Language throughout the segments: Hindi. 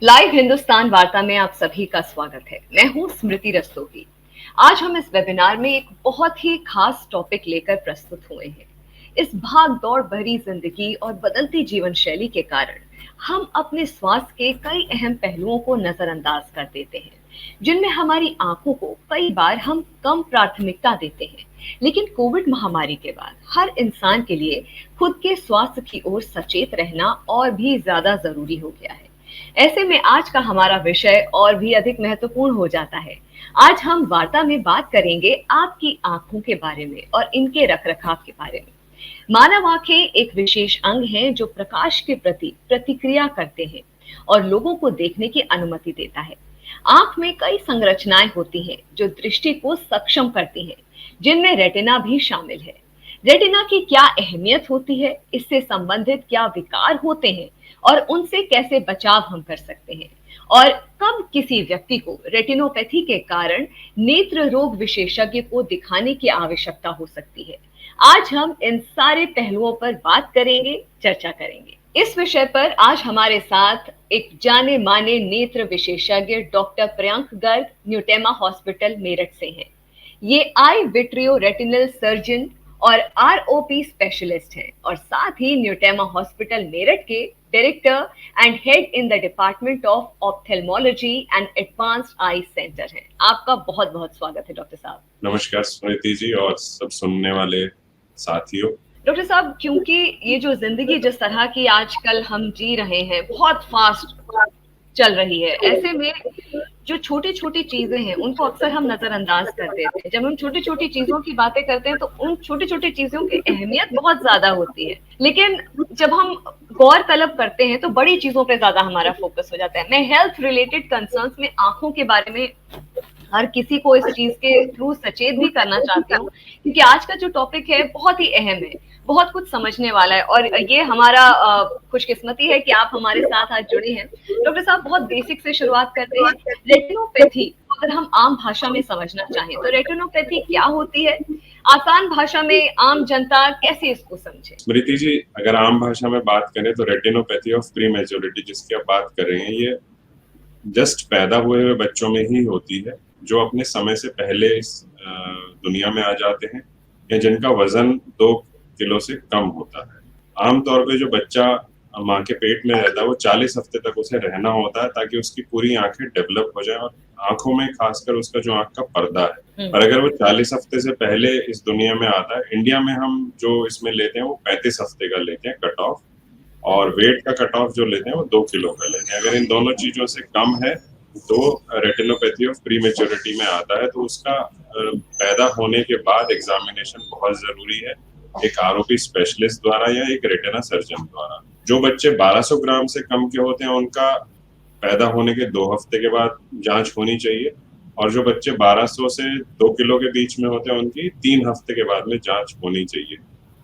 लाइव हिंदुस्तान वार्ता में आप सभी का स्वागत है। मैं हूं स्मृति रस्तोगी। आज हम इस वेबिनार में एक बहुत ही खास टॉपिक लेकर प्रस्तुत हुए हैं। इस भाग दौड़ भरी जिंदगी और बदलती जीवन शैली के कारण हम अपने स्वास्थ्य के कई अहम पहलुओं को नजरअंदाज कर देते हैं, जिनमें हमारी आंखों को कई बार हम कम प्राथमिकता देते हैं। लेकिन कोविड महामारी के बाद हर इंसान के लिए खुद के स्वास्थ्य की ओर सचेत रहना और भी ज्यादा जरूरी हो गया है। ऐसे में आज का हमारा विषय और भी अधिक महत्वपूर्ण हो जाता है। आज हम वार्ता में बात करेंगे आपकी आंखों के बारे में और इनके रखरखाव के बारे में। मानव आंखें एक विशेष अंग हैं जो प्रकाश के प्रति प्रतिक्रिया करते हैं और लोगों को देखने की अनुमति देता है। आंख में कई संरचनाएं होती हैं जो दृष्टि को सक्षम करती हैं, जिनमें रेटिना भी शामिल है। रेटिना की क्या अहमियत होती है, इससे संबंधित क्या विकार होते हैं और उनसे कैसे बचाव हम कर सकते हैं, और कब किसी व्यक्ति को रेटिनोपैथी के कारण नेत्र रोग विशेषज्ञ को दिखाने की आवश्यकता हो सकती है। आज हम इन सारे पहलुओं पर बात करेंगे, चर्चा करेंगे। इस विषय पर आज हमारे साथ एक जाने माने नेत्र विशेषज्ञ डॉक्टर प्रियंक गर्ग न्यूटेमा हॉस्पिटल मेरठ से हैं। ये आई विट्रियो रेटिनल सर्जन और आरओपी स्पेशलिस्ट हैं और साथ ही न्यूटेमा हॉस्पिटल मेरठ के director and head in the department of ophthalmology and advanced I centre हैं। आपका बहुत बहुत स्वागत है डॉक्टर साहब। नमस्कार स्मृति जी और सब सुनने वाले साथियों। डॉक्टर साहब, क्योंकि ये जो जिंदगी जिस तरह की आजकल हम जी रहे हैं बहुत फास्ट चल रही है, ऐसे में जो छोटी छोटी चीजें हैं उनको अक्सर हम नजरअंदाज कर देते हैं। जब हम छोटी छोटी चीजों की बातें करते हैं तो उन छोटी छोटी चीजों की अहमियत बहुत ज्यादा होती है, लेकिन जब हम गौर तलब करते हैं तो बड़ी चीजों पे ज्यादा हमारा फोकस हो जाता है। मैं हेल्थ रिलेटेड कंसर्न्स में आंखों के बारे में हर किसी को इस चीज के थ्रू सचेत भी करना चाहती हूँ, क्योंकि आज का जो टॉपिक है बहुत ही अहम है, बहुत कुछ समझने वाला है और ये हमारा खुशकिस्मती है कि आप हमारे साथ आज जुड़े हैं। डॉक्टर साहब, बहुत बेसिक से शुरुआत करते हैं। रेटिनोपैथी अगर हम आम भाषा में समझना चाहें तो रेटिनोपैथी क्या होती है? आसान भाषा में आम जनता कैसे इसको समझे? स्मृति जी, अगर आम भाषा में बात करें तो रेटिनोपैथी ऑफ प्री मैच्योरिटी जिसकी आप बात कर रहे हैं, ये जस्ट पैदा हुए हुए बच्चों में ही होती है जो अपने समय से पहले इस दुनिया में आ जाते हैं या जिनका वजन 2 किलो से कम होता है। आमतौर पे जो बच्चा माँ के पेट में रहता है वो 40 हफ्ते तक उसे रहना होता है ताकि उसकी पूरी आंखें डेवलप हो जाए और आंखों में खासकर उसका जो आंख का पर्दा है। और अगर वो 40 हफ्ते से पहले इस दुनिया में आता है, इंडिया में हम जो इसमें लेते हैं वो 35 हफ्ते का लेते हैं कट ऑफ, और वेट का कट ऑफ जो लेते हैं वो 2 किलो का लेते हैं। अगर इन दोनों चीजों से कम है तो रेटिनोपैथी ऑफ प्री मैच्योरिटी में आता है। तो उसका पैदा होने के बाद एग्जामिनेशन बहुत जरूरी है, एक आरओपी स्पेशलिस्ट द्वारा या एक रेटिना सर्जन द्वारा। जो बच्चे 1200 ग्राम से कम के होते हैं उनका पैदा होने के 2 हफ्ते के बाद जांच होनी चाहिए, और जो बच्चे 1200 से 2 किलो के बीच में होते हैं उनकी 3 हफ्ते के बाद में जांच होनी चाहिए।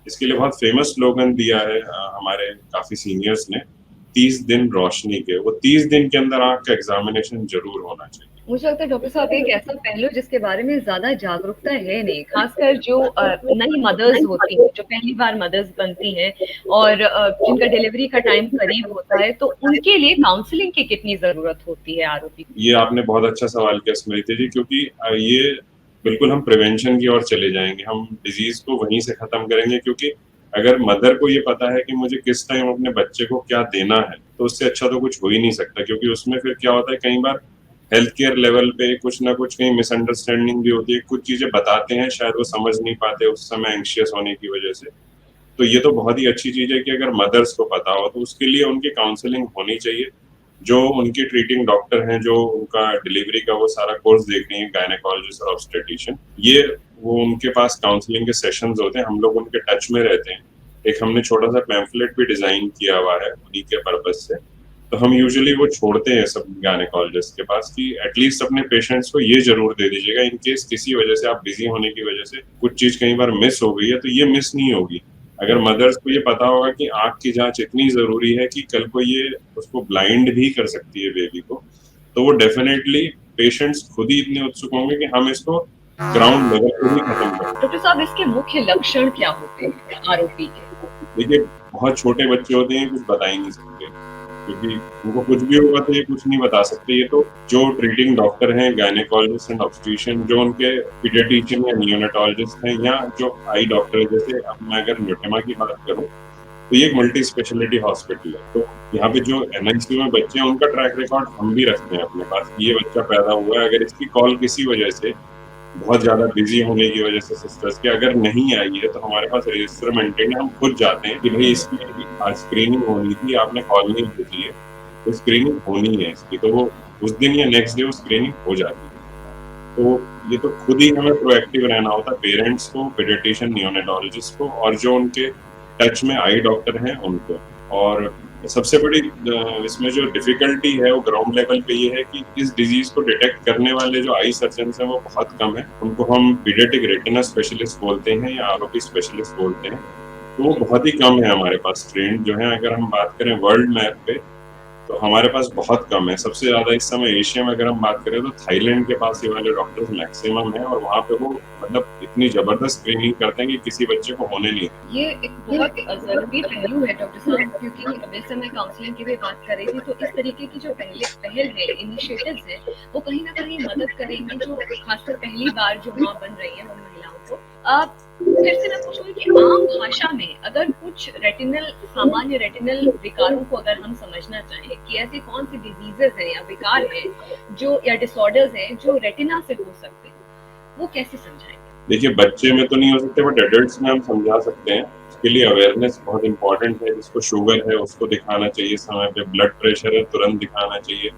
इसके लिए बहुत फेमस स्लोगन दिया है हमारे काफी सीनियर्स ने, 30 दिन रोशनी के। वो 30 दिन के अंदर आंख का एग्जामिनेशन जरूर होना चाहिए। मुझे लगता है डॉक्टर साहब एक ऐसा पहलू जिसके बारे में ज्यादा जागरूकता है नहीं, खासकर जो नई मदर्स होती हैं, जो पहली बार मदर्स बनती हैं और जिनका डिलीवरी का टाइम करीब होता है, तो उनके लिए काउंसलिंग की कितनी जरूरत होती है आरओपी? ये आपने बहुत अच्छा सवाल किया स्मृति जी, क्योंकि ये बिल्कुल हम प्रिवेंशन की ओर चले जाएंगे, हम डिजीज को वहीं से खत्म करेंगे। क्योंकि अगर मदर को ये पता है कि मुझे किस टाइम अपने बच्चे को क्या देना है तो उससे अच्छा तो कुछ हो ही नहीं सकता। क्योंकि उसमें फिर क्या होता है, कई बार हेल्थ केयर लेवल पे कुछ ना कुछ कहीं मिसअंडरस्टैंडिंग भी होती है, कुछ चीजें बताते हैं शायद वो समझ नहीं पाते उस समय एंग्शियस होने की वजह से। तो ये तो बहुत ही अच्छी चीज है कि अगर मदर्स को पता हो तो उसके लिए उनकी काउंसलिंग होनी चाहिए। जो उनके ट्रीटिंग डॉक्टर हैं, जो उनका डिलीवरी का वो सारा कोर्स देख रही है, गायनेकोलॉजिस्ट और ऑब्स्टेट्रिशियन, ये वो उनके पास काउंसलिंग के सेशंस होते हैं, हम लोग उनके टच में रहते हैं। एक हमने छोटा सा पैम्फलेट भी डिजाइन किया हुआ है उन्हीं के पर्पज से। तो हम यूजुअली वो छोड़ते हैं सब गायनेकोलॉजिस्ट के पास कि एटलीस्ट अपने पेशेंट्स को ये जरूर दे दीजिएगा, इन केस किसी वजह से आप बिजी होने की वजह से कुछ चीज कई बार मिस हो गई है तो ये मिस नहीं होगी। अगर मदर्स को ये पता होगा कि आंख की जांच इतनी जरूरी है कि कल को ये उसको ब्लाइंड भी कर सकती है बेबी को, तो वो डेफिनेटली पेशेंट्स खुद ही इतने उत्सुक होंगे कि हम इसको ग्राउंड लेवल पर ही खत्म करें। डॉक्टर साहब, इसके मुख्य लक्षण क्या होते हैं आरओपी के? देखिए, बहुत छोटे बच्चे होते हैं, कुछ बता ही नहीं सकते। क्योंकि उनको कुछ भी होगा तो ये कुछ नहीं बता सकते। ये तो जो ट्रीटिंग डॉक्टर हैं, गायनेकोलॉजिस्ट एंड ऑब्स्टेट्रिशियन, जो उनके पीडियाट्रिशियन या नियोनेटोलॉजिस्ट हैं, या जो आई डॉक्टर है, जैसे अब मैं अगर न्यूटेमा की बात करूं तो ये एक मल्टी स्पेशलिटी हॉस्पिटल है। तो यहाँ पे जो एनआईसीयू में बच्चे हैं उनका ट्रैक रिकॉर्ड हम भी रखते हैं अपने पास। ये बच्चा पैदा हुआ है, अगर इसकी कॉल किसी वजह से बहुत ज्यादा बिजी होने की वजह से सिस्टर्स के अगर नहीं आई है तो हमारे पास रजिस्टर मेंटेन है, हम खुद जाते हैं कि भाई इसकी आज स्क्रीनिंग होनी थी, आपने कॉल नहीं भेजी है, तो स्क्रीनिंग होनी है इसकी, तो वो उस दिन या नेक्स्ट डे वो स्क्रीनिंग हो जाती है। तो ये तो खुद ही हमें प्रोएक्टिव रहना होता है, पेरेंट्स को, पीडियाट्रिशियन, नियोनेटोलॉजिस्ट को, और जो उनके टच में आई डॉक्टर हैं उनको। और सबसे बड़ी इसमें जो डिफिकल्टी है वो ग्राउंड लेवल पे ये है कि इस डिजीज को डिटेक्ट करने वाले जो आई सर्जन्स हैं वो बहुत कम है। उनको हम पीडियाट्रिक रेटिना स्पेशलिस्ट बोलते हैं या आरओपी स्पेशलिस्ट बोलते हैं, तो वो बहुत ही कम है हमारे पास ट्रेंड जो है। अगर हम बात करें वर्ल्ड मैप पे तो हमारे पास बहुत कम है। सबसे ज्यादा इस समय एशिया में अगर हम बात करें तो थाईलैंड के पास ये वाले डॉक्टर्स मैक्सिमम है, और वहाँ पे वो मतलब इतनी जबरदस्त स्क्रीनिंग करते हैं कि किसी बच्चे को होने नहीं। ये एक बहुत जरूरी पहलू है डॉक्टर साहब, क्योंकि वैसे मैं काउंसलिंग की भी बात कर रही थी, तो इस तरीके की जो पहल है, इनिशिएटिव्स है, वो कहीं ना कहीं मदद करेंगे, जो खासकर पहली बार जो माँ बन रही है उन महिलाओं को। फिर से मैं पूछूंगी कि आम भाषा में अगर कुछ सामान्य रेटिनल विकारों को अगर हम समझना चाहें कि ऐसी कौन सी डिजीजेस हैं या विकार हैं जो या डिसऑर्डर्स हैं जो रेटिना से हो सकते हैं, वो कैसे समझाएंगे? देखिए, बच्चे में तो नहीं हो सकते, बट एडल्ट्स में हम समझा सकते हैं। उसके लिए अवेयरनेस बहुत इंपॉर्टेंट है। जिसको शुगर है उसको दिखाना चाहिए समय पे, ब्लड प्रेशर है तुरंत दिखाना चाहिए।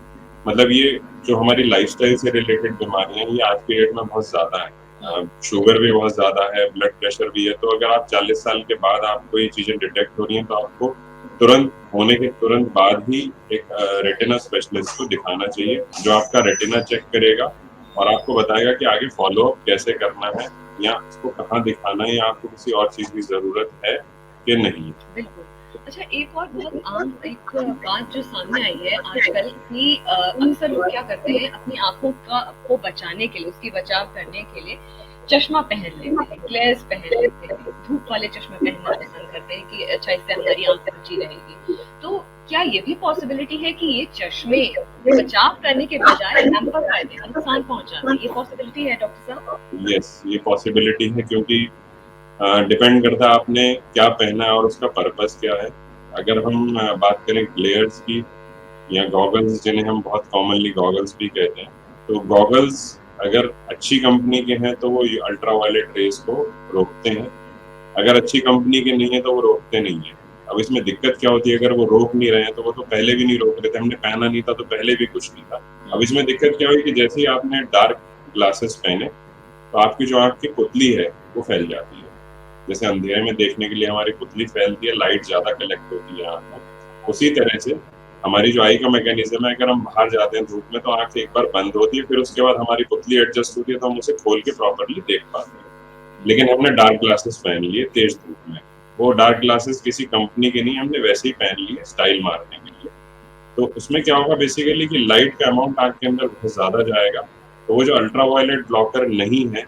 मतलब ये जो हमारी लाइफस्टाइल से रिलेटेड बीमारियां हैं ये आज के डेट में बहुत ज्यादा है। शुगर भी बहुत ज्यादा है, ब्लड प्रेशर भी है। तो अगर आप 40 साल के बाद आपको ये चीजें डिटेक्ट हो रही हैं तो आपको तुरंत होने के तुरंत बाद ही एक रेटिना स्पेशलिस्ट को दिखाना चाहिए, जो आपका रेटिना चेक करेगा और आपको बताएगा कि आगे फॉलो अप कैसे करना है, या इसको कहाँ दिखाना है, या आपको किसी और चीज की जरूरत है कि नहीं। बिल्कुल। अच्छा, एक और बहुत आम एक बात जो सामने आई है आजकल कि अक्सर लोग क्या करते हैं, अपनी आंखों को बचाने के लिए, उसकी बचाव करने के लिए चश्मा पहन लेते हैं, ग्लेस पहन लेते हैं, धूप वाले चश्मे पहनना पसंद करते हैं कि अच्छा इससे हमारी आंख बची रहेगी। तो क्या ये भी पॉसिबिलिटी है कि ये चश्मे बचाव करने के बजाय हैम्पर करते हैं, नुकसान पहुंचाते हैं? ये पॉसिबिलिटी है डॉक्टर साहब? यस, ये पॉसिबिलिटी है, क्योंकि डिपेंड करता है आपने क्या पहना है और उसका पर्पस क्या है। अगर हम बात करें ग्लेयर्स की या गॉगल्स, जिन्हें हम बहुत कॉमनली गॉगल्स भी कहते हैं, तो गॉगल्स अगर अच्छी कंपनी के हैं तो वो अल्ट्रावायलेट रेस को रोकते हैं। अगर अच्छी कंपनी के नहीं है तो वो रोकते नहीं है। अब इसमें दिक्कत क्या होती है, अगर वो रोक नहीं रहे हैं तो वो तो पहले भी नहीं रोक रहे थे, हमने पहना नहीं था तो पहले भी कुछ नहीं था। अब इसमें दिक्कत क्या हुई कि जैसे ही आपने डार्क ग्लासेस पहने तो आपकी जो आंख की पुतली है वो फैल जाती है। जैसे अंधेरे में देखने के लिए हमारी पुतली फैलती है, लाइट ज्यादा कलेक्ट होती है आंख में, उसी तरह से हमारी जो आई का मैकेनिज्म है, अगर हम बाहर जाते हैं धूप में तो आंख एक बार बंद होती है, फिर उसके बाद हमारी पुतली एडजस्ट होती है तो हम उसे खोल के प्रॉपरली देख पाते हैं। लेकिन हमने डार्क ग्लासेस पहन लिए तेज धूप में, वो डार्क ग्लासेस किसी कंपनी के नहीं, हमने वैसे ही पहन लिए स्टाइल मारने के लिए। तो उसमें क्या होगा बेसिकली कि लाइट का अमाउंट आंख के अंदर बहुत ज्यादा जाएगा, तो वो जो अल्ट्रावायलेट ब्लॉकर नहीं है,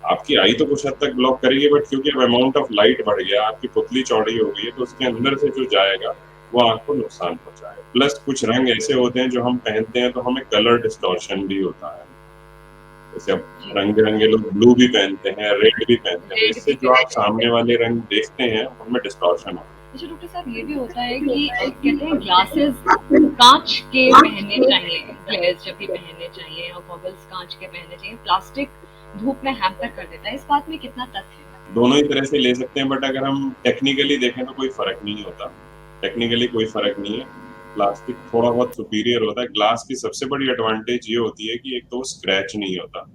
आपकी आई तो कुछ हद तक ब्लॉक करेगी, बट क्योंकि अब अमाउंट ऑफ लाइट बढ़ गया, आपकी पुतली चौड़ी हो गई है, तो उसके अंदर से जो जाएगा वो आंख को नुकसान पहुंचाएगा। प्लस कुछ रंग ऐसे होते हैं जो हम पहनते हैं तो हमें कलर डिस्टॉर्शन भी होता है। जैसे अब रंग बिरंगे लोग ब्लू भी पहनते हैं, रेड भी पहनते हैं, इससे जो आप सामने वाले रंग देखते हैं उनमें डिस्टॉर्शन होता है। अच्छा डॉक्टर साहब, ये भी होता है कि कहते हैं ग्लासेस कांच के पहनने चाहिए, ग्लेस जब भी पहनने चाहिए, और गॉगल्स कांच के पहनने चाहिए, प्लास्टिक धूप में हैम्पर कर देता है। इस बात में कितना तथ्य है? दोनों ही तरह से ले सकते हैं, बट अगर हम टेक्निकली देखें तो कोई फर्क नहीं होता। टेक्निकली कोई फर्क नहीं है, प्लास्टिक थोड़ा बहुत सुपीरियर होता है। ग्लास की सबसे बड़ी एडवांटेज ये होती है कि एक तो वो स्क्रैच नहीं होता।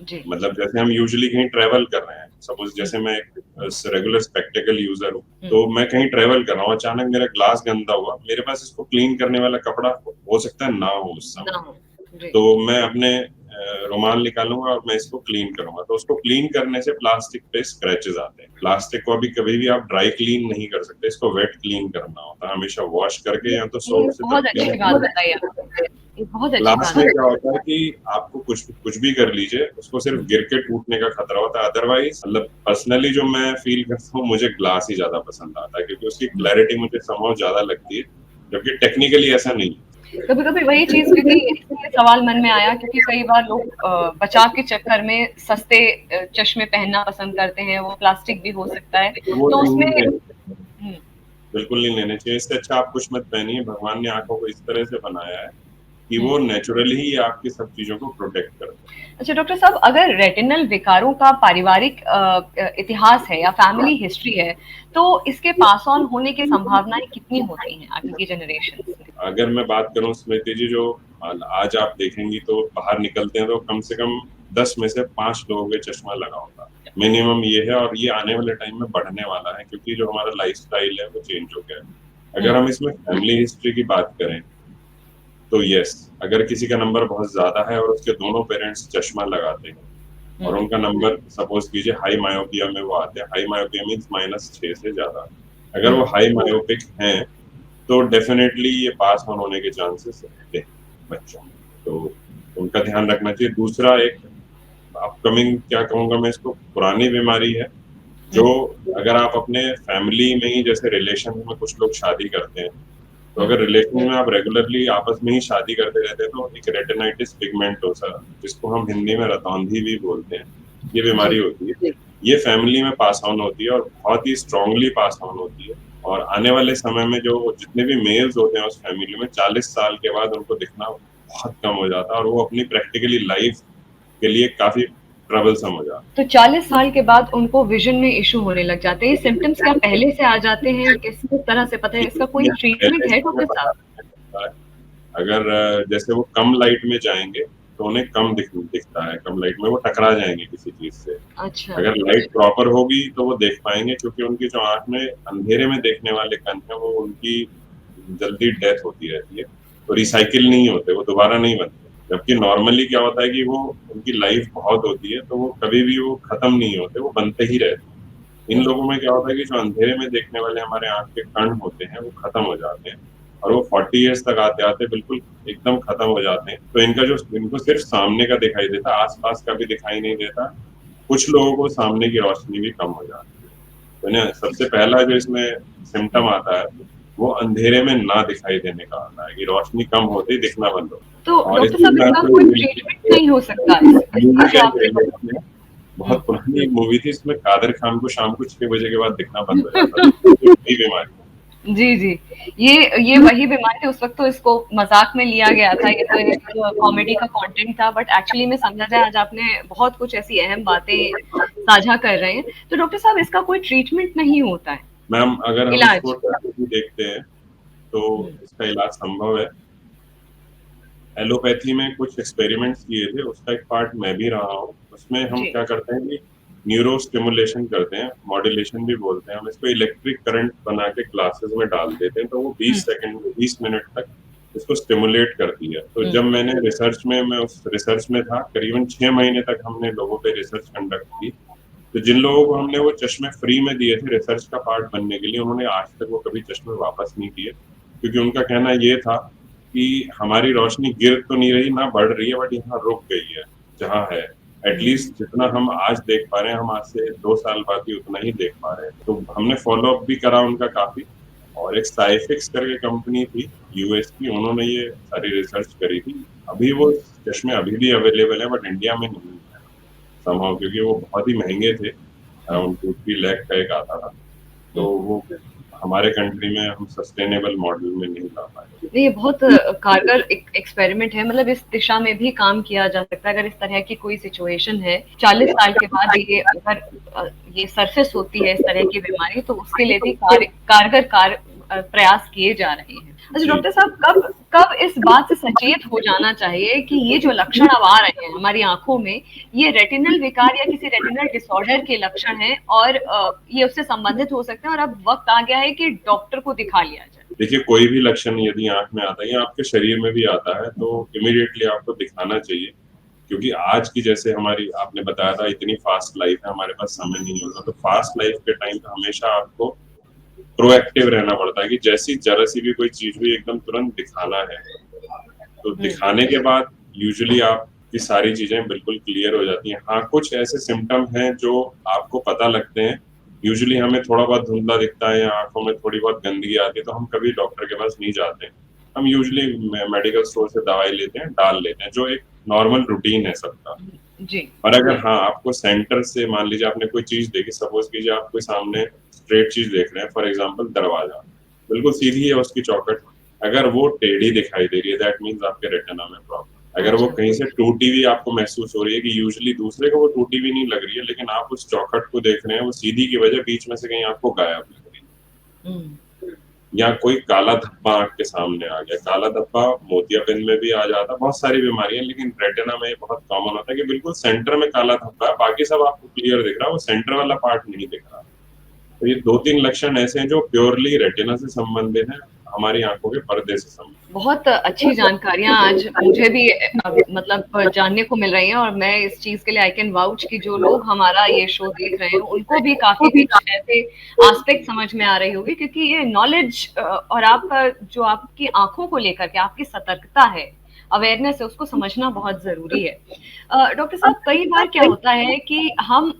जी। मतलब जैसे हम यूजुअली कहीं ट्रेवल कर रहे हैं, सपोज जैसे मैं एक रेगुलर स्पेक्टेकल यूजर हूँ, तो मैं कहीं ट्रेवल कर रहा हूँ, अचानक मेरा ग्लास गंदा हुआ, मेरे पास इसको क्लीन करने वाला कपड़ा हो सकता है ना हो उस समय, तो मैं अपने रुमाल निकालूंगा और मैं इसको क्लीन करूंगा, तो उसको क्लीन करने से प्लास्टिक पे स्क्रैचेस आते हैं। प्लास्टिक को अभी कभी भी आप ड्राई क्लीन नहीं कर सकते, इसको वेट क्लीन करना होता है, हमेशा वॉश करके या तो सोप से। बहुत अच्छी बात बताई आपने, बहुत अच्छी ग्लास बात में है। क्या होता है कि आपको कुछ भी कर लीजिए, उसको सिर्फ गिर के टूटने का खतरा होता है। अदरवाइज मतलब पर्सनली जो मैं फील करता हूँ, मुझे ग्लास ही ज्यादा पसंद आता है, क्योंकि उसकी क्लैरिटी मुझे समहाउ ज्यादा लगती है। जबकि टेक्निकली ऐसा नहीं है। कभी कभी वही चीज, क्योंकि इसलिए सवाल मन में आया क्योंकि कई बार लोग बचाव के चक्कर में सस्ते चश्मे पहनना पसंद करते हैं, वो प्लास्टिक भी हो सकता है, वो तो उसमें नहीं बिल्कुल नहीं लेने चाहिए। इससे अच्छा आप कुछ मत पहनिए। भगवान ने आंखों को इस तरह से बनाया है कि वो नेचुरली ही आपकी सब चीजों को प्रोटेक्ट करते हैं। अच्छा डॉक्टर साहब, अगर रेटिनल विकारों का पारिवारिक इतिहास है या फैमिली हिस्ट्री है, तो इसके पास ऑन होने की संभावनाएं कितनी होती हैं आगे की जनरेशन में? अगर मैं बात करूं स्मृति जी, जो आज आप देखेंगी तो बाहर निकलते हैं तो कम से कम 10 में से 5 लोगों के चश्मा लगा होगा, मिनिमम ये है। और ये आने वाले टाइम में बढ़ने वाला है क्योंकि जो हमारा लाइफस्टाइल है वो चेंज हो गया है। अगर हम इसमें फैमिली हिस्ट्री की बात करें तो यस, अगर किसी का नंबर बहुत ज्यादा है और उसके दोनों पेरेंट्स चश्मा लगाते हैं और उनका नंबर सपोज कीजिए हाई मायोपिया में वो आते हैं, हाई मायोपिया मीन्स -6 से ज्यादा, अगर वो हाई मायोपिक हैं तो डेफिनेटली ये पास ऑन होने के चांसेस रहते हैं बच्चों में, तो उनका ध्यान रखना चाहिए। दूसरा एक अपकमिंग क्या कहूंगा मैं इसको, पुरानी बीमारी है जो अगर आप अपने फैमिली में ही, जैसे रिलेशन में कुछ लोग शादी करते हैं, तो अगर रिलेशन में आप रेगुलरली आपस में ही शादी करते रहते हैं तो एक रेटिनाइटिस पिगमेंटोसा, जिसको हम हिंदी में रतौंधी भी बोलते हैं, ये बीमारी होती है। ये फैमिली में पास ऑन होती है और बहुत ही स्ट्रांगली पास ऑन होती है। और आने वाले समय में जो जितने भी मेल्स होते हैं उस फैमिली में 40 साल के बाद उनको दिखना बहुत कम हो जाता है और वो अपनी प्रैक्टिकली लाइफ के लिए काफी ट्रबलसम हो जाता है। तो 40 साल के बाद उनको विजन में इशू होने लग जाते हैं। ये सिम्टम्स क्या पहले से आ जाते हैं? किस तरह से पता है? इसका कोई ट्रीटमेंट है डॉक्टर साहब? अगर जैसे वो कम लाइट में जाएंगे तो उन्हें कम दिखता है, कम लाइट में वो टकरा जाएंगे किसी चीज से। अच्छा। अगर लाइट प्रॉपर होगी तो वो देख पाएंगे, क्योंकि उनकी जो आंख में अंधेरे में देखने वाले कण है वो उनकी जल्दी डेथ होती रहती है, तो रिसाइकिल नहीं होते, वो दोबारा नहीं बनते। जबकि नॉर्मली क्या होता है कि वो उनकी लाइफ बहुत होती है तो वो कभी भी वो खत्म नहीं होते, वो बनते ही रहते हैं। इन लोगों में क्या होता है कि जो अंधेरे में देखने वाले हमारे आंख के कण होते हैं वो खत्म हो जाते हैं और वो 40 इयर्स तक आते आते बिल्कुल एकदम खत्म हो जाते हैं। तो इनको सिर्फ सामने का दिखाई देता, आसपास का भी दिखाई नहीं देता। कुछ लोगों को सामने की रोशनी भी कम हो जाती है। तो ना सबसे पहला जो इसमें सिम्टम आता है वो अंधेरे में ना दिखाई देने का आता है, कि रोशनी कम होते ही दिखना बंद हो। तो और डॉक्टर साहब, इसका कोई ट्रीटमेंट नहीं हो सकता? बहुत पुरानी एक मूवी थी, इसमें कादर खान को शाम को 6 बजे के बाद दिखना बंद हो जाता था। बीमारी। जी जी, ये वही बीमारी थी। उस वक्त तो इसको मजाक में लिया गया था, ये तो एक कॉमेडी का कंटेंट था, बट एक्चुअली में समझा जाए आज आपने बहुत कुछ ऐसी अहम बातें साझा कर रहे हैं। तो डॉक्टर साहब, इसका कोई ट्रीटमेंट नहीं होता है? मैम अगर हम इलाज इसको देखते हैं तो इसका इलाज संभव है। एलोपैथी में कुछ एक्सपेरिमेंट्स किए थे, उसका एक पार्ट मैं भी रहा हूँ। उसमें हम क्या करते हैं कि न्यूरो स्टिमुलेशन करते हैं, मॉड्यूलेशन भी बोलते हैं। हम इसको इलेक्ट्रिक करंट बना के ग्लासेस में डाल देते हैं तो वो 20 मिनट तक इसको स्टिमुलेट करती है। तो जब मैं उस रिसर्च में था, करीबन 6 महीने तक हमने लोगों पे रिसर्च कंडक्ट की। तो जिन लोगों को हमने वो चश्मे फ्री में दिए थे रिसर्च का पार्ट बनने के लिए, उन्होंने आज तक वो कभी चश्मे वापस नहीं दिए, क्योंकि उनका कहना ये था कि हमारी रोशनी गिर तो नहीं रही, ना बढ़ रही है, बट यहाँ रुक गई है जहाँ है। एटलीस्ट जितना हम आज देख पा रहे हैं, हम आज से 2 साल बाद ही उतना ही देख पा रहे हैं। तो हमने फॉलो अप भी करा उनका काफी। और एक साइफिक्स करके कंपनी थी यूएस की, उन्होंने ये सारी रिसर्च करी थी। अभी वो चश्मे अभी भी अवेलेबल है, बट इंडिया में नहीं है संभव, क्योंकि वो बहुत ही महंगे थे। अराउंड 2-3 लाख का एक आता था, तो वो हमारे कंट्री में हम सस्टेनेबल मॉडल में नहीं ला पाए। ये बहुत कारगर एक्सपेरिमेंट है, मतलब इस दिशा में भी काम किया जा सकता है। अगर इस तरह की कोई सिचुएशन है 40 साल के बाद, ये अगर ये सरफेस होती है इस तरह की बीमारी, तो उसके लिए भी कारगर प्रयास किए जा रहे हैं। अच्छा डॉक्टर साहब, कब कब इस बात से सचेत हो जाना चाहिए कि ये जो लक्षण अब आ रहे हैं हमारी आंखों में, ये रेटिनल विकार या किसी रेटिनल डिसऑर्डर के लक्षण हैं और ये उससे संबंधित हो सकते हैं और अब वक्त आ गया है कि डॉक्टर को दिखा लिया जाए? देखिए, कोई भी लक्षण यदि आंख में आता है या आपके शरीर में भी आता है तो इमीडिएटली आपको दिखाना चाहिए, क्योंकि आज की, जैसे हमारी आपने बताया था, इतनी फास्ट लाइफ है, हमारे पास समय नहीं होता। तो फास्ट लाइफ के टाइम पे हमेशा आपको प्रोएक्टिव रहना पड़ता है कि जैसी जरा सी भी कोई चीज हुई एकदम तुरंत दिखाना है। तो दिखाने के बाद यूजुअली आपकी सारी चीजें बिल्कुल क्लियर हो जाती हैं। हाँ, कुछ ऐसे सिम्टम हैं जो आपको पता लगते हैं यूजुअली हमें थोड़ा बहुत धुंधला दिखता है या आँखों में थोड़ी बहुत गंदगी आती है तो हम कभी डॉक्टर के पास नहीं जाते हैं। हम यूजुअली मेडिकल स्टोर से दवाई लेते हैं, डाल लेते हैं, जो एक नॉर्मल रूटीन है सबका। जी। और अगर हाँ, आपको सेंटर से मान लीजिए आपने कोई चीज़ देखी, सपोज़ कीजिए आप कोई सामने स्ट्रेट चीज़ देख रहे हैं, फॉर एग्ज़ाम्पल दरवाज़ा, बिल्कुल सीधी है उसकी चौखट, अगर वो टेढ़ी दिखाई दे रही है दैट मीन्स आपके रेटिना में प्रॉब्लम। अगर वो अच्छा। कहीं से टूटी हुई आपको महसूस हो रही है कि यूजुअली दूसरे को वो टूटी हुई नहीं लग रही है, लेकिन आप उस चौखट को देख रहे हैं, वो सीधी की वजह बीच में से कहीं आपको गायब लग रही है। हुँ। या कोई काला धब्बा आँख के सामने आ गया, काला धब्बा मोतियाबिंद में भी आ जाता है, बहुत सारी बीमारी है, लेकिन रेटिना में ये बहुत कॉमन होता है कि बिल्कुल सेंटर में काला धब्बा है, बाकी सब आपको क्लियर दिख रहा है, वो सेंटर वाला पार्ट नहीं दिख रहा। तो ये 2-3 लक्षण ऐसे हैं जो प्योरली रेटिना से संबंधित हैं, हमारी आँखों के पर्दे से संबंधित। बहुत अच्छी जानकारियाँ आज मुझे भी मतलब जानने को मिल रही हैं और मैं इस चीज़ के लिए आई कैन वाउच कि जो लोग हमारा ये शो देख रहे हैं, उनको भी काफ़ी कुछ ऐसे एस्पेक्ट समझ में आ रही होगी क्योंकि ये नॉलेज और आपका जो आपकी आँखों को लेकर के आपकी सतर्कता है, अवेयरनेस है, उसको समझना बहुत ज़रूरी है। डॉक्टर साहब कई बार क्या होता है कि हम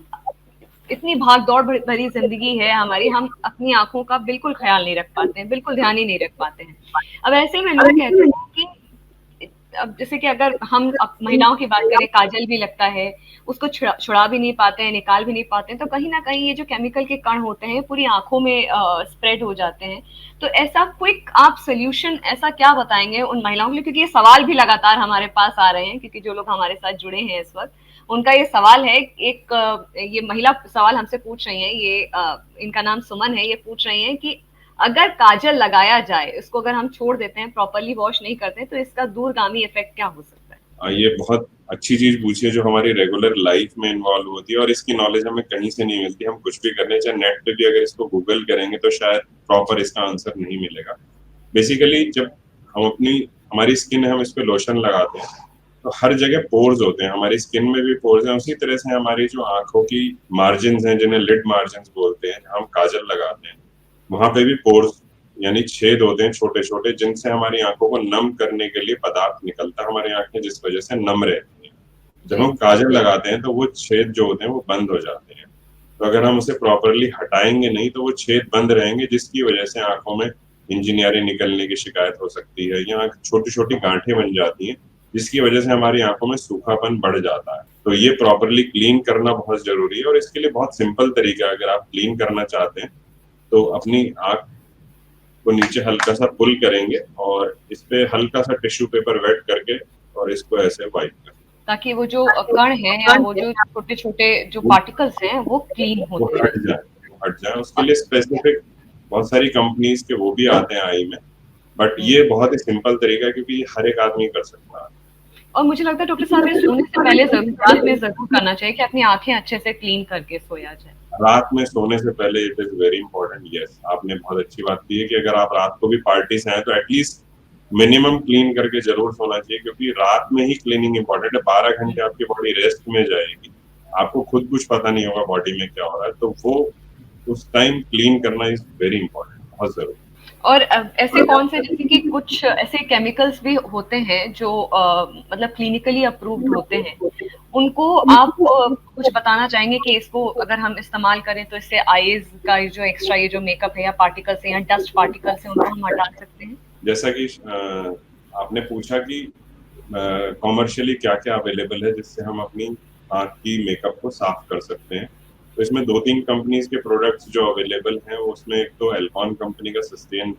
इतनी भाग-दौड़ भरी ज़िंदगी है हमारी, हम अपनी आँखों का बिल्कुल ख़्याल नहीं रख पाते हैं, बिल्कुल ध्यान ही नहीं रख पाते हैं। अब ऐसे में लोग कहते हैं कि अब जैसे कि अगर हम महिलाओं की बात करें, काजल भी लगता है, उसको छुड़ा भी नहीं पाते हैं, निकाल भी नहीं पाते हैं, तो कहीं ना कहीं ये जो केमिकल के कण होते हैं पूरी आंखों में स्प्रेड हो जाते हैं। तो ऐसा क्विक आप सोल्यूशन ऐसा क्या बताएंगे उन महिलाओं के लिए, क्योंकि ये सवाल भी लगातार हमारे पास आ रहे हैं, क्योंकि जो लोग हमारे साथ जुड़े हैं इस वक्त उनका ये सवाल है। एक ये महिला सवाल हमसे पूछ रही है, ये इनका नाम सुमन है, ये पूछ रही है कि अगर काजल लगाया जाए, इसको अगर हम छोड़ देते हैं, प्रॉपर्ली वॉश नहीं करते हैं, तो इसका दूरगामी इफेक्ट क्या हो सकता है? ये बहुत अच्छी चीज़ पूछी है जो हमारी रेगुलर लाइफ में इन्वॉल्व होती है और इसकी नॉलेज हमें कहीं से नहीं मिलती। हम कुछ भी करने, चाहे नेट पे भी अगर इसको गूगल करेंगे तो शायद प्रॉपर इसका आंसर नहीं मिलेगा। बेसिकली जब हम हमारी स्किन है, हम इस पे लोशन लगाते हैं, तो हर जगह पोर्स होते हैं, हमारी स्किन में भी पोर्स हैं, उसी तरह से हमारी जो आँखों की मार्जिन्स हैं, जिन्हें लिड मार्जिन्स बोलते हैं, जहाँ हम काजल लगाते हैं, वहाँ पे भी पोर्स यानी छेद होते हैं छोटे-छोटे, जिनसे हमारी आँखों को नम करने के लिए पदार्थ निकलता है हमारी आँखें, जिस वजह से नम रहती हैं। जब जी। हम काजल लगाते हैं तो वो छेद जो होते हैं वो बंद हो जाते हैं। तो अगर हम उसे प्रॉपर्ली हटाएँगे नहीं तो वो छेद बंद रहेंगे, जिसकी वजह से आँखों में इंजिनियरी निकलने की शिकायत हो सकती है या छोटी-छोटी गाँठें बन जाती हैं, जिसकी वजह से हमारी आँखों में सूखापन बढ़ जाता है। तो ये प्रॉपर्ली क्लीन करना बहुत ज़रूरी है और इसके लिए बहुत सिंपल तरीका है। अगर आप क्लीन करना चाहते हैं, तो अपनी आँख को नीचे हल्का सा पुल करेंगे और इस पे हल्का सा टिश्यू पेपर वेट करके और इसको ऐसे वाइप करें। ताकि वो जो कण है या वो जो छोटे-छोटे जो वो पार्टिकल्स हैं वो क्लीन वो होते हट रहें। जाए, वो हट जाए। उसके लिए स्पेसिफिक बहुत सारी कंपनीज़ के वो भी आते हैं आई में, बट हुँ। ये बहुत ही सिंपल तरीका है क्योंकि ये हर एक आदमी कर सकता है। और मुझे लगता है डॉक्टर साहब ये सोने से पहले ज़रूर रात में ज़रूर करना चाहिए कि अपनी आँखें अच्छे से क्लीन करके सोया जाए। रात में सोने से पहले it is very important. Yes, आपने बहुत अच्छी बात की है कि अगर आप रात को भी पार्टी से आए तो एटलीस्ट मिनिमम क्लीन करके ज़रूर सोना चाहिए, क्योंकि रात में ही क्लीनिंग इंपॉर्टेंट है। 12 घंटे आपकी बॉडी रेस्ट में जाएगी, आपको खुद कुछ पता नहीं होगा बॉडी में क्या हो रहा है, तो वो उस टाइम क्लीन करना इज़ वेरी इंपॉर्टेंट, बहुत ज़रूरी। और ऐसे कौन से, जैसे कि कुछ ऐसे केमिकल्स भी होते हैं जो मतलब क्लिनिकली अप्रूव्ड होते हैं, उनको आप कुछ बताना चाहेंगे कि इसको अगर हम इस्तेमाल करें तो इससे आईज का जो एक्स्ट्रा ये जो मेकअप है या पार्टिकल्स हैं या डस्ट पार्टिकल्स हैं उनको हम हटा सकते हैं? जैसा कि आपने पूछा कि कॉमर्शियली क्या-क्या अवेलेबल है जिससे हम अपनी आँख की मेकअप को साफ कर सकते हैं। तो इसमें 2-3 कंपनीज़ के प्रोडक्ट्स जो अवेलेबल हैं, उसमें एक तो एल्कॉन कंपनी का सस्टेन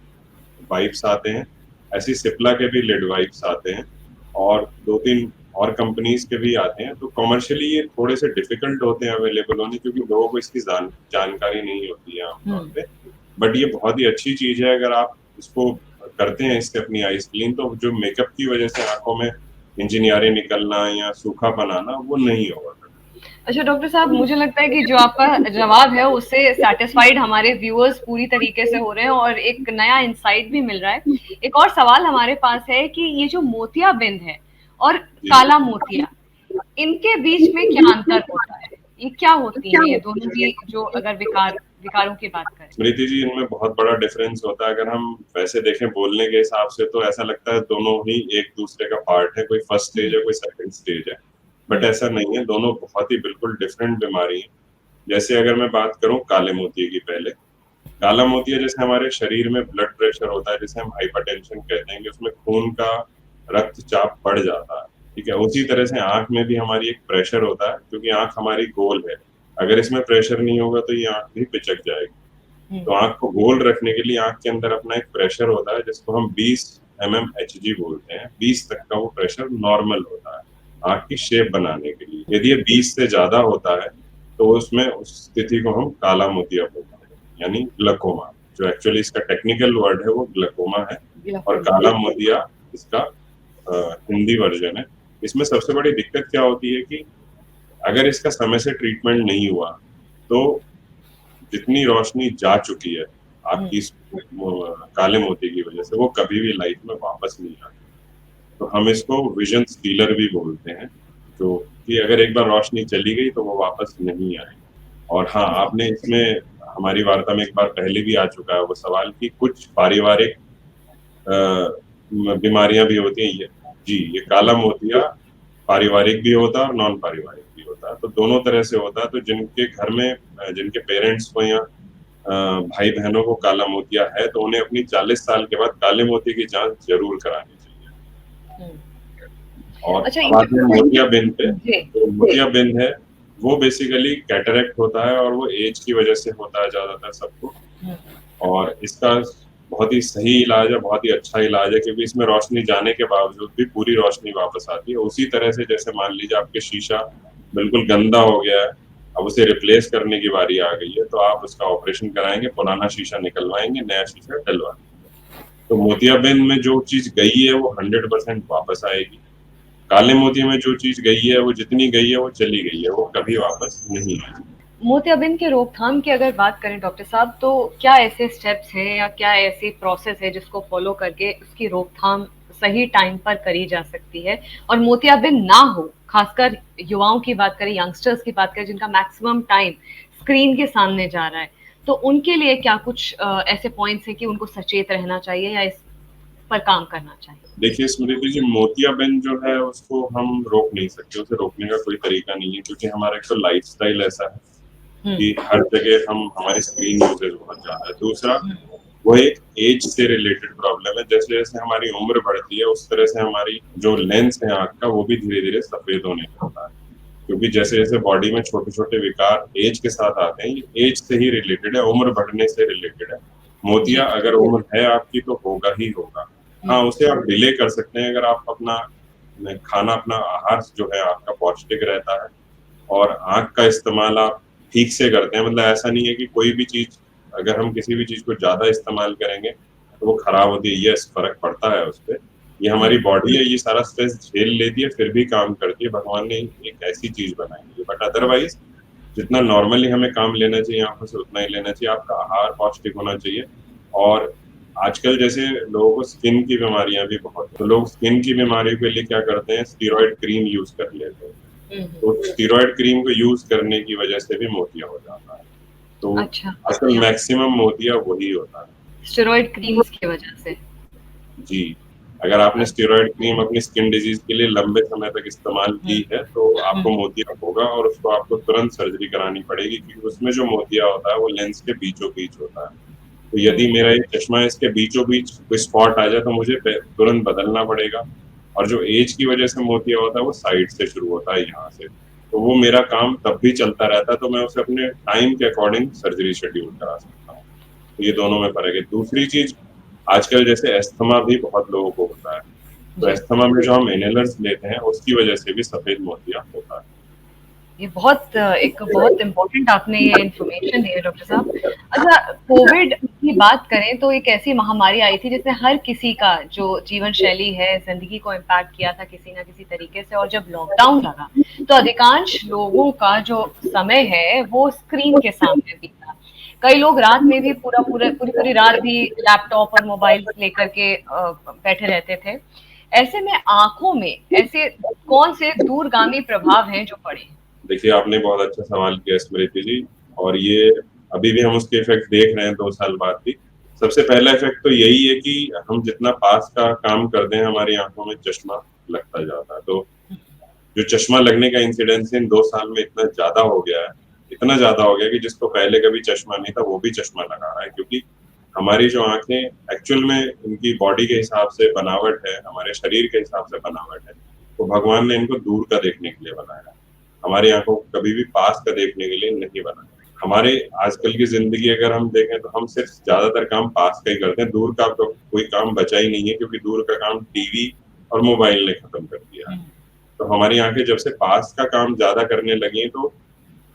वाइप्स आते हैं, ऐसे ही सिप्ला के भी लिड वाइप्स आते हैं और 2-3 और कंपनीज़ के भी आते हैं। तो कॉमर्शियली ये थोड़े से डिफिकल्ट होते हैं अवेलेबल होने, क्योंकि लोगों को इसकी जानकारी नहीं होती है आम तौर हुँ। पे। बट ये बहुत ही अच्छी चीज़ है, अगर आप इसको करते हैं इससे अपनी आईज़ क्लीन, तो जो मेकअप की वजह से आँखों में इंजिनियरी निकलना या सूखापन आना वो नहीं होगा। अच्छा डॉक्टर साहब, मुझे लगता है कि जो आपका जवाब है उससे सैटिस्फाइड हमारे व्यूअर्स पूरी तरीके से हो रहे हैं और एक नया इंसाइट भी मिल रहा है। एक और सवाल हमारे पास है कि ये जो मोतियाबिंद है और जी। काला मोतिया, इनके बीच में क्या अंतर होता है? ये क्या होती हैं ये दोनों भी, जो अगर विकारों की बात करें? स्मृति जी, इनमें बहुत बड़ा डिफरेंस होता है। अगर हम वैसे देखें बोलने के हिसाब से तो ऐसा लगता है दोनों ही एक दूसरे का पार्ट है, कोई फर्स्ट स्टेज हुँ, है, कोई सेकंड स्टेज है। बट हुँ, ऐसा नहीं है, दोनों बहुत ही बिल्कुल डिफरेंट बीमारी है। जैसे अगर मैं बात करूं काले मोतिये की, पहले काला मोतिया जैसे हमारे शरीर में ब्लड प्रेशर होता है, जिसे हम हाइपरटेंशन कहते हैं, कि उसमें खून का रक्तचाप बढ़ जाता है, ठीक है। उसी तरह से आंख में भी हमारी एक प्रेशर होता है, क्योंकि आंख हमारी गोल है, अगर इसमें प्रेशर नहीं होगा तो ये आंख भी पिचक जाएगी। तो आंख को गोल रखने के लिए आंख के अंदर अपना एक प्रेशर होता है, जिसको हम 20 mmHg बोलते हैं। 20 तक का वो प्रेशर नॉर्मल होता है आंख की शेप बनाने के लिए। यदि ये 20 से ज्यादा होता है तो उसमें उस स्थिति को हम काला मोतिया बोलते हैं, यानी ग्लकोमा। जो एक्चुअली इसका टेक्निकल वर्ड है वो ग्लकोमा है, और काला मोतिया इसका हिंदी वर्जन है। इसमें सबसे बड़ी दिक्कत क्या होती है कि अगर इसका समय से ट्रीटमेंट नहीं हुआ तो जितनी रोशनी जा चुकी है आपकी इस काले मोती की वजह से, वो कभी भी लाइफ में वापस नहीं आती। तो हम इसको विजन स्टीलर भी बोलते हैं, जो कि अगर एक बार रोशनी चली गई तो वो वापस नहीं आएगी। और हाँ, आपने इसमें हमारी वार्ता में एक बार पहले भी आ चुका है वो सवाल कि कुछ पारिवारिक बीमारियां भी होती हैं। ये काला मोतिया पारिवारिक भी होता है और नॉन पारिवारिक भी होता है, तो दोनों तरह से होता है। तो जिनके घर में जिनके पेरेंट्स को या भाई बहनों को काला मोतिया है, तो उन्हें अपनी 40 साल के बाद काले मोतिये की जांच जरूर करानी चाहिए। और अच्छा, बात है मोतियाबिंद पे, तो मोतियाबिंद है वो बेसिकली कैटरेक्ट होता है, और वो एज की वजह से होता है ज्यादातर सबको। और इसका बहुत ही सही इलाज है, बहुत ही अच्छा इलाज है, क्योंकि इसमें रोशनी जाने के बावजूद भी पूरी रोशनी वापस आती है। उसी तरह से जैसे मान लीजिए आपके शीशा बिल्कुल गंदा हो गया है, अब उसे रिप्लेस करने की बारी आ गई है, तो आप उसका ऑपरेशन कराएंगे, पुराना शीशा निकलवाएंगे, नया शीशा डलवाएंगे। तो मोतियाबिंद में जो चीज गई है वो 100% वापस आएगी। काले मोतिये में जो चीज गई है वो जितनी गई है वो चली गई है, वो कभी वापस नहीं आएगी। मोतियाबिंद के रोकथाम की अगर बात करें डॉक्टर साहब, तो क्या ऐसे स्टेप्स हैं या क्या ऐसी प्रोसेस है जिसको फॉलो करके उसकी रोकथाम सही टाइम पर करी जा सकती है और मोतियाबिंद ना हो? खासकर युवाओं की बात करें, यंगस्टर्स की बात करें, जिनका मैक्सिमम टाइम स्क्रीन के सामने जा रहा है, तो उनके लिए क्या कुछ ऐसे पॉइंट्स हैं कि उनको सचेत रहना चाहिए या इस पर काम करना चाहिए? देखिए स्मृति जी, मोतियाबिंद जो है उसको हम रोक नहीं सकते, उसे रोकने का कोई तरीका नहीं है, क्योंकि हमारा एक तो लाइफस्टाइल ऐसा है कि हर जगह हम हमारी स्क्रीन यूजेज बहुत ज्यादा है। दूसरा, वो एक एज से रिलेटेड प्रॉब्लम है। जैसे जैसे हमारी उम्र बढ़ती है उस तरह से हमारी जो लेंस है आंख का वो भी धीरे धीरे सफेद होने लगता है, क्योंकि जैसे जैसे बॉडी में छोटे छोटे विकार एज के साथ आते हैं, ये एज से ही रिलेटेड है, उम्र बढ़ने से रिलेटेड है। मोतिया अगर उम्र है आपकी तो होगा ही होगा। हाँ, उसे आप डिले कर सकते हैं अगर आप अपना खाना, अपना आहार जो है आपका पौष्टिक रहता है, और आंख का इस्तेमाल आप ठीक से करते हैं। मतलब ऐसा नहीं है कि कोई भी चीज, अगर हम किसी भी चीज को ज्यादा इस्तेमाल करेंगे तो वो खराब होती है, यस फर्क पड़ता है उस पर। ये हमारी बॉडी है, ये सारा स्ट्रेस झेल लेती है, फिर भी काम करती है। भगवान ने एक ऐसी चीज बनाई है, बट अदरवाइज जितना नॉर्मली हमें काम लेना चाहिए आंखों से उतना ही लेना चाहिए। आपका आहार पौष्टिक होना चाहिए। और आजकल जैसे लोगों को स्किन की बीमारियां भी बहुत, तो लोग स्किन की बीमारियों के लिए क्या करते हैं, स्टीरॉयड क्रीम यूज कर लेते हैं। तो स्टीरॉयड क्रीम को यूज करने की वजह से भी मोतिया हो जाता है। तो असल मैक्सिमम मोतिया वही होता है, स्टेरॉइड क्रीम्स की वजह से। जी, अगर आपने स्टेरॉयड क्रीम अपनी स्किन डिजीज के लिए लंबे समय तक इस्तेमाल की है तो आपको मोतिया होगा, और उसको आपको तुरंत सर्जरी करानी पड़ेगी, क्योंकि उसमें जो मोतिया होता है वो लेंस के बीचों बीच होता है। तो यदि मेरा ये चश्मा इसके बीचों बीच कोई स्पॉट आ जाए तो मुझे तुरंत बदलना पड़ेगा। और जो एज की वजह से मोतिया होता है वो साइड से शुरू होता है, यहाँ से, तो वो मेरा काम तब भी चलता रहता है, तो मैं उसे अपने टाइम के अकॉर्डिंग सर्जरी शेड्यूल करा सकता हूँ। तो ये दोनों में फर्क है। दूसरी चीज, आजकल जैसे अस्थमा भी बहुत लोगों को होता है, तो अस्थमा में जो हम इनहेलर्स लेते हैं उसकी वजह से भी सफेद मोतिया होता है। ये बहुत इम्पोर्टेंट आपने ये इन्फॉर्मेशन दी है डॉक्टर साहब। अच्छा, कोविड की बात करें तो एक ऐसी महामारी आई थी जिसने हर किसी का जो जीवन शैली है, जिंदगी को इम्पैक्ट किया था किसी ना किसी तरीके से। और जब लॉकडाउन लगा तो अधिकांश लोगों का जो समय है वो स्क्रीन के सामने बीता। कई लोग रात में भी पूरी रात भी लैपटॉप और मोबाइल लेकर के बैठे रहते थे। ऐसे में आंखों में ऐसे कौन से दूरगामी प्रभाव हैं जो पड़े? देखिए, आपने बहुत अच्छा सवाल किया स्मृति जी, और ये अभी भी हम उसके इफेक्ट देख रहे हैं 2 साल बाद भी। सबसे पहला इफेक्ट तो यही है कि हम जितना पास का काम करते हैं हमारी आंखों में चश्मा लगता जाता है। तो जो चश्मा लगने का इंसिडेंस इन 2 साल में इतना ज्यादा हो गया है इतना ज्यादा हो गया कि जिसको पहले कभी चश्मा नहीं था वो भी चश्मा लगा रहा है, क्योंकि हमारी जो आंखें एक्चुअल में इनकी बॉडी के हिसाब से बनावट है, हमारे शरीर के हिसाब से बनावट है, तो भगवान ने इनको दूर का देखने के लिए बनाया है। हमारी आंखों को कभी भी पास का देखने के लिए नहीं बनाया। हमारे आजकल की जिंदगी अगर हम देखें तो हम सिर्फ ज्यादातर काम पास का ही करते हैं, दूर का तो कोई काम बचा ही नहीं है, क्योंकि दूर का काम टीवी और मोबाइल ने खत्म कर दिया है। तो हमारी आंखें जब से पास का काम ज्यादा करने लगी हैं, तो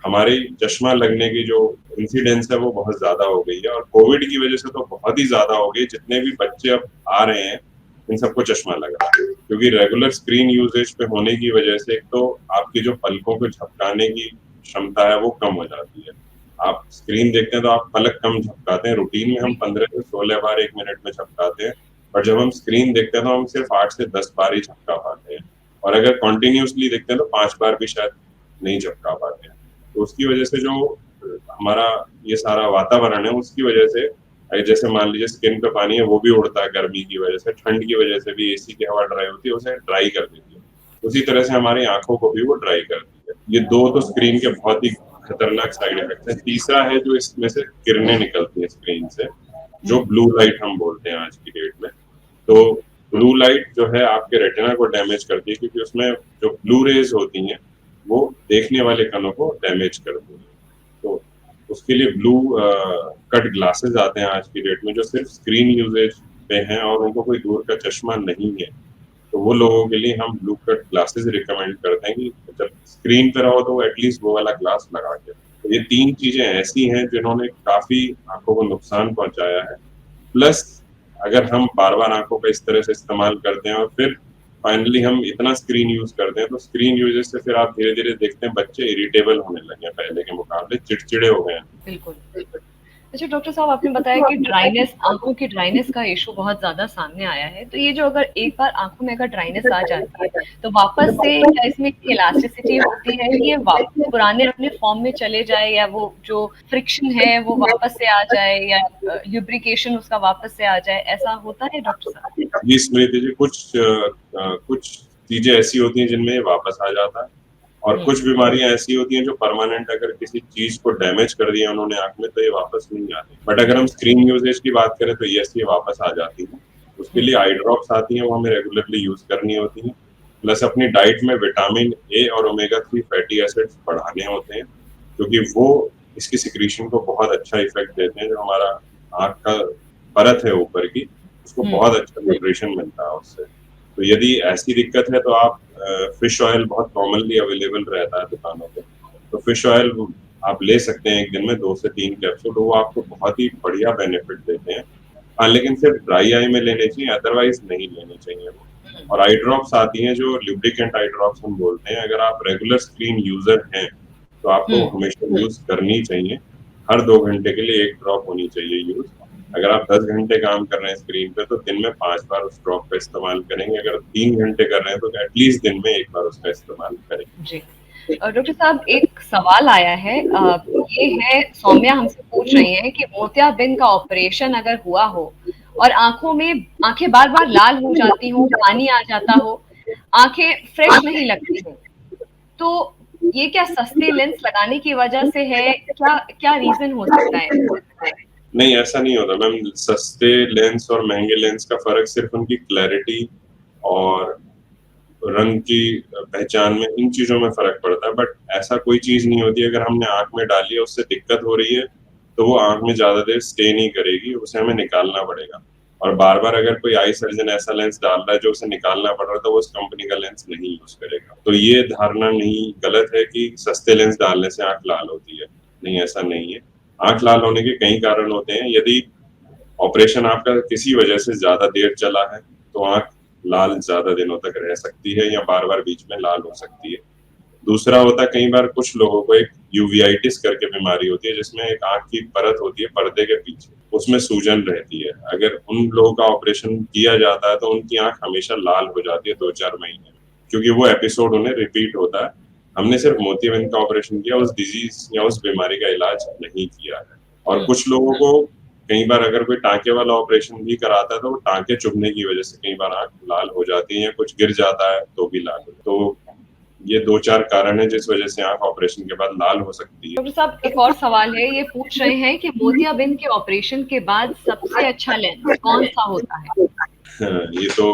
हमारी चश्मा लगने की जो इंसिडेंस है वो बहुत ज्यादा हो गई है, और कोविड की वजह से तो बहुत ही ज्यादा हो गई। जितने भी बच्चे अब आ रहे हैं इन सबको चश्मा लगा, क्योंकि रेगुलर स्क्रीन यूजेज पे होने की वजह से एक तो आपकी जो पलकों को झपकाने की क्षमता है वो कम हो जाती है। आप स्क्रीन देखते हैं तो आप पलक कम झपकाते हैं, रूटीन में हम 15 से 16 बार 1 मिनट में झपकाते हैं, पर जब हम स्क्रीन देखते हैं तो हम सिर्फ 8 से 10 बार ही झपका पाते हैं, और अगर कॉन्टिन्यूसली देखते हैं तो 5 बार भी शायद नहीं झपका पाते हैं। तो उसकी वजह से जो हमारा ये सारा वातावरण है उसकी वजह से, जैसे मान लीजिए स्किन पे पानी है वो भी उड़ता है गर्मी की वजह से, ठंड की वजह से भी एसी की हवा ड्राई होती है, उसे ड्राई कर देती है। उसी तरह से हमारी आंखों को भी वो ड्राई करती है। ये दो तो स्क्रीन के बहुत ही खतरनाक साइड इफेक्ट है। तीसरा है जो इसमें से किरणें निकलती हैं स्क्रीन से, जो ब्लू लाइट हम बोलते हैं आज की डेट में। तो ब्लू लाइट जो है आपके रेटिना को डैमेज करती है, क्योंकि उसमें जो ब्लू रेज होती हैं वो देखने वाले कणों को डैमेज करती हैं। तो उसके लिए ब्लू कट ग्लासेस आते हैं आज की डेट में, जो सिर्फ स्क्रीन यूजेज पे हैं और उनको कोई दूर का चश्मा नहीं है। तो वो लोगों के लिए हम ब्लू कट ग्लासेस रिकमेंड करते हैं कि जब स्क्रीन पे रहो तो एटलीस्ट वो वाला ग्लास लगा के। तो ये 3 चीजें ऐसी हैं जिन्होंने काफी आंखों को नुकसान पहुंचाया है। प्लस अगर हम बार बार आंखों का इस तरह से इस्तेमाल करते हैं और फिर फाइनली हम इतना स्क्रीन यूज करते हैं, तो स्क्रीन यूजेस से फिर आप धीरे धीरे देखते हैं बच्चे इरिटेबल होने लगे हैं, पहले के मुकाबले चिड़चिड़े हो गए हैं। बिल्कुल, बिल्कुल। अच्छा डॉक्टर साहब, आपने बताया कि ड्राइनेस, आँखों की ड्राइनेस का इश्यू बहुत ज़्यादा सामने आया है। तो ये जो अगर एक बार आँखों में अगर ड्राइनेस आ जाती है, तो वापस से क्या इसमें इलास्टिसिटी होती है कि ये पुराने अपने फॉर्म में चले जाए, या वो जो फ्रिक्शन है वो वापस से आ जाए, या ल्यूब्रिकेशन उसका वापस से आ जाए, ऐसा होता है डॉक्टर साहब? जी स्मृति जी, कुछ चीजें ऐसी होती हैं जिनमें वापस आ जाता है, और कुछ बीमारियां ऐसी होती हैं जो परमानेंट, अगर किसी चीज को डैमेज कर दिया उन्होंने आंख में तो ये वापस नहीं आती। बट अगर हम स्क्रीन यूजेज की बात करें तो यस, ये वापस आ जाती है। उसके लिए आई ड्रॉप्स आती हैं, वो हमें रेगुलरली यूज करनी होती हैं। प्लस अपनी डाइट में विटामिन ए और ओमेगा 3 फैटी एसिड्स बढ़ाने होते हैं, क्योंकि वो इसकी सिक्रीशन को बहुत अच्छा इफेक्ट देते हैं। जो हमारा आंख का परत है ऊपर की, उसको बहुत अच्छा न्यूट्रिशन मिलता है उससे। तो यदि ऐसी दिक्कत है तो आप फिश ऑयल बहुत कॉमनली अवेलेबल रहता है दुकानों पे, तो फिश ऑयल आप ले सकते हैं एक दिन में 2 से 3 कैप्सूल, वो आपको बहुत ही बढ़िया बेनिफिट देते हैं। हाँ, लेकिन सिर्फ ड्राई आई में लेने चाहिए, अदरवाइज नहीं लेने चाहिए वो। और आई ड्रॉप्स आती हैं जो ल्यूब्रिकेंट आई ड्रॉप्स हम बोलते हैं। अगर आप रेगुलर स्क्रीन यूजर हैं तो आपको हमेशा यूज करनी चाहिए। हर 2 घंटे के लिए 1 ड्रॉप होनी चाहिए यूज। अगर आप 10 घंटे काम कर रहे हैं स्क्रीन पे तो दिन में 5 बार उस ड्रॉप का इस्तेमाल करेंगे। अगर 3 घंटे कर रहे हैं तो एटलीस्ट दिन में 1 बार उसका इस्तेमाल करें। जी। डॉक्टर साहब, एक सवाल आया है, ये है, सौम्या हमसे पूछ रही हैं कि मोतियाबिंद का ऑपरेशन अगर हुआ हो और आंखों में आंखें बार बार लाल हो जाती हो, पानी आ जाता हो, आंखें फ्रेश नहीं लगती हो, तो ये क्या सस्ते लेंस लगाने की वजह से है? क्या क्या रीजन हो सकता है? नहीं, ऐसा नहीं होता मैम। सस्ते लेंस और महंगे लेंस का फर्क सिर्फ उनकी क्लैरिटी और रंग की पहचान में, इन चीजों में फर्क पड़ता है। बट ऐसा कोई चीज नहीं होती। अगर हमने आंख में डाली है, उससे दिक्कत हो रही है, तो वो आंख में ज्यादा देर स्टे नहीं करेगी, उसे हमें निकालना पड़ेगा। और बार बार अगर कोई आई सर्जन ऐसा लेंस डाल रहा है जो उसे निकालना पड़ रहा है, तो वो उस कंपनी का लेंस नहीं यूज करेगा। तो ये धारणा नहीं, गलत है कि सस्ते लेंस डालने से आंख लाल होती है। नहीं, ऐसा नहीं है। आंख लाल होने के कई कारण होते हैं। यदि ऑपरेशन आपका किसी वजह से ज्यादा देर चला है तो आंख लाल ज्यादा दिनों तक रह सकती है, या बार बार बीच में लाल हो सकती है। दूसरा होता है, कई बार कुछ लोगों को एक यूवियाइटिस करके बीमारी होती है, जिसमें एक आंख की परत होती है पर्दे के पीछे, उसमें सूजन रहती है। अगर उन लोगों का ऑपरेशन किया जाता है तो उनकी आंख हमेशा लाल हो जाती है 2-4 महीने, क्योंकि वो एपिसोड उन्हें रिपीट होता है। हमने सिर्फ मोतियाबिंद का ऑपरेशन किया, उस डिजीज या उस बीमारी का इलाज नहीं किया है। और कुछ लोगों को कई बार अगर कोई टाँके वाला ऑपरेशन भी कराता है तो वो टाँके चुभने की वजह से कई बार आंख लाल हो जाती है, या कुछ गिर जाता है तो भी लाल हो। तो ये 2-4 कारण हैं जिस वजह से आँख ऑपरेशन के बाद लाल हो सकती है। डॉक्टर साहब एक और सवाल है, ये पूछ रहे हैं कि मोतियाबिंद के ऑपरेशन के बाद सबसे अच्छा लेंस कौन-सा होता है? हाँ, ये तो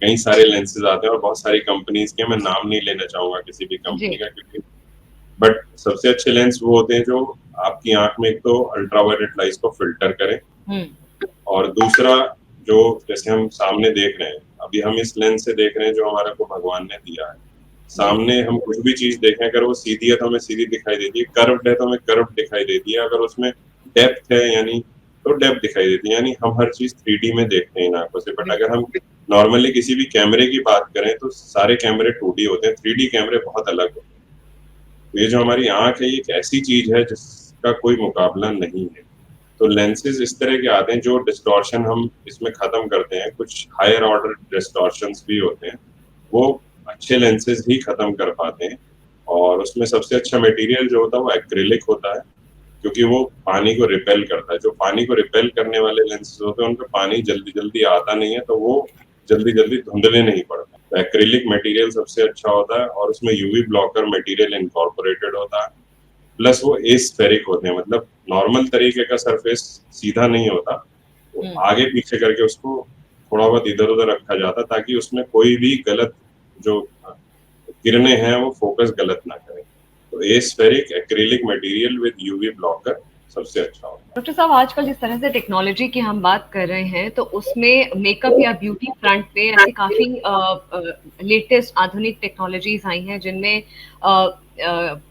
कई सारे लेंसेज़ आते हैं और बहुत सारी कंपनीज़ के, मैं नाम नहीं लेना चाहूँगा किसी भी कंपनी जी। का, क्योंकि बट सबसे अच्छे लेंस वो होते हैं जो आपकी आँख में एक तो अल्ट्रावायलेट लाइट्स को फ़िल्टर करें, हुँ, और दूसरा जो जैसे हम सामने देख रहे हैं, अभी हम इस लेंस से देख रहे हैं जो हमारा को भगवान ने दिया है। जी। सामने हम कुछ भी चीज़ देखें, अगर वो सीधी है तो हमें सीधी दिखाई देती है, कर्व्ड है तो हमें कर्व्ड दिखाई देती है, अगर उसमें डेप्थ है यानी तो डेप्थ दिखाई देती है, यानी हम हर चीज़ 3D में देखते हैं इन आँखों से। बट अगर हम नॉर्मली किसी भी कैमरे की बात करें तो सारे कैमरे 2D होते हैं, 3D कैमरे बहुत अलग होते हैं। तो ये जो हमारी आँख है, ये एक ऐसी चीज़ है जिसका कोई मुकाबला नहीं है। तो लेंसेज़ इस तरह के आते हैं जो डिस्टॉर्शन हम इसमें ख़त्म करते हैं, कुछ हायर ऑर्डर डिस्टॉर्शंस भी होते हैं, वो अच्छे लेंसेज़ ही ख़त्म कर पाते हैं। और उसमें सबसे अच्छा मटेरियल जो होता है वो एक्रिलिक होता है, क्योंकि वो पानी को रिपेल करता है। जो पानी को रिपेल करने वाले लेंसेज़ होते हैं, उनपे पानी जल्दी-जल्दी आता नहीं है, तो वो जल्दी-जल्दी धुंधले नहीं पड़ते। तो एक्रिलिक मटेरियल सबसे अच्छा होता है और उसमें यूवी ब्लॉकर मटेरियल इनकॉर्पोरेटेड होता है। प्लस वो एस्फेरिक होते हैं, मतलब नॉर्मल तरीके का सरफेस सीधा नहीं होता, वो हुँ। आगे पीछे करके उसको थोड़ा बहुत इधर-उधर रखा जाता है ताकि उसमें कोई भी गलत जो किरणें हैं वो फोकस गलत ना करें। तो aspheric acrylic material with UV blocker सबसे अच्छा होता है। डॉक्टर साहब आजकल जिस तरह से टेक्नोलॉजी की हम बात कर रहे हैं, तो उसमें मेकअप या ब्यूटी फ्रंट पे ऐसी काफ़ी लेटेस्ट आधुनिक टेक्नोलॉजीज़ आई हैं जिनमें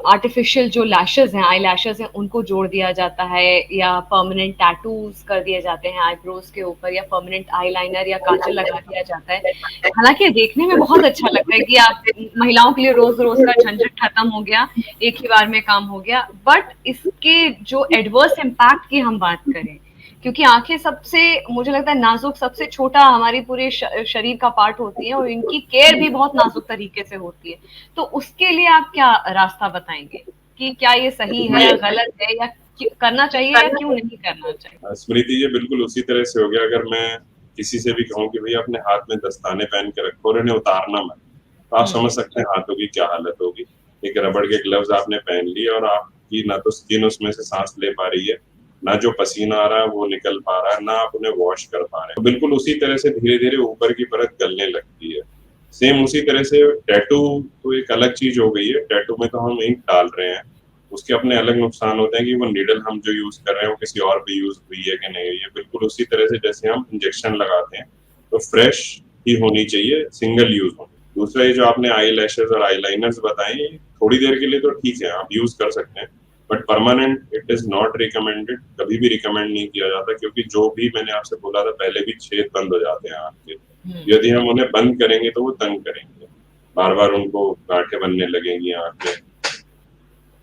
आर्टिफिशियल जो लैशेज़ हैं, आई लैशेज़ हैं, उनको जोड़ दिया जाता है या परमानेंट टैटूज़ कर दिए जाते हैं आईब्रोज़ के ऊपर या परमानेंट आईलाइनर या काजल लगा दिया जाता है। हालाँकि देखने में बहुत अच्छा लगता है कि आप महिलाओं के लिए रोज़-रोज़ का झंझट खत्म हो गया, एक ही बार में काम हो गया। बट इसके जो एडवर्स इम्पैक्ट की हम बात करें, क्योंकि आँखें सबसे मुझे लगता है नाज़ुक सबसे छोटा हमारी पूरे शरीर का पार्ट होती है और इनकी केयर भी बहुत नाज़ुक तरीके से होती है। तो उसके लिए आप क्या रास्ता बताएँगे कि क्या ये सही है, गलत है या करना चाहिए या क्यों नहीं करना चाहिए? स्मृति, ये बिल्कुल उसी तरह से हो गया, अगर मैं किसी से भी कहूँ कि भैया अपने हाथ में दस्ताने पहन के रखो और इन्हें उतारना मत, तो आप हुँ, समझ सकते हैं हाथों की क्या हालत होगी। एक रबड़ के ग्लव्स आपने पहन लिए और आपकी ना तो स्किन उसमें से सांस ले पा रही है, ना जो पसीना आ रहा है वो निकल पा रहा है, ना आप उन्हें वॉश कर पा रहे हैं। तो बिल्कुल उसी तरह से धीरे-धीरे ऊपर की परत गलने लगती है। सेम उसी तरह से टैटू तो एक अलग चीज़ हो गई है, टैटू में तो हम इंक डाल रहे हैं, उसके अपने अलग नुकसान होते हैं कि वो नीडल हम जो यूज़ कर रहे हैं वो किसी और पे यूज़ हुई है कि नहीं हुई है। बिल्कुल उसी तरह से जैसे हम इंजेक्शन लगाते हैं, तो फ्रेश ही होनी चाहिए, सिंगल यूज़ हो। दूसरा, ये जो आपने आई लैशेज़ और आईलाइनर्स बताए, ये थोड़ी देर के लिए तो ठीक है, आप यूज़ कर सकते हैं, but permanent it is not recommended, कभी भी रिकमेंड नहीं किया जाता, क्योंकि जो भी मैंने आपसे बोला था पहले भी, छेद बंद हो जाते हैं आँख के। हुँ। यदि हम उन्हें बंद करेंगे तो वो तंग करेंगे, बार-बार उनको गाँठें बनने लगेंगी आँख में,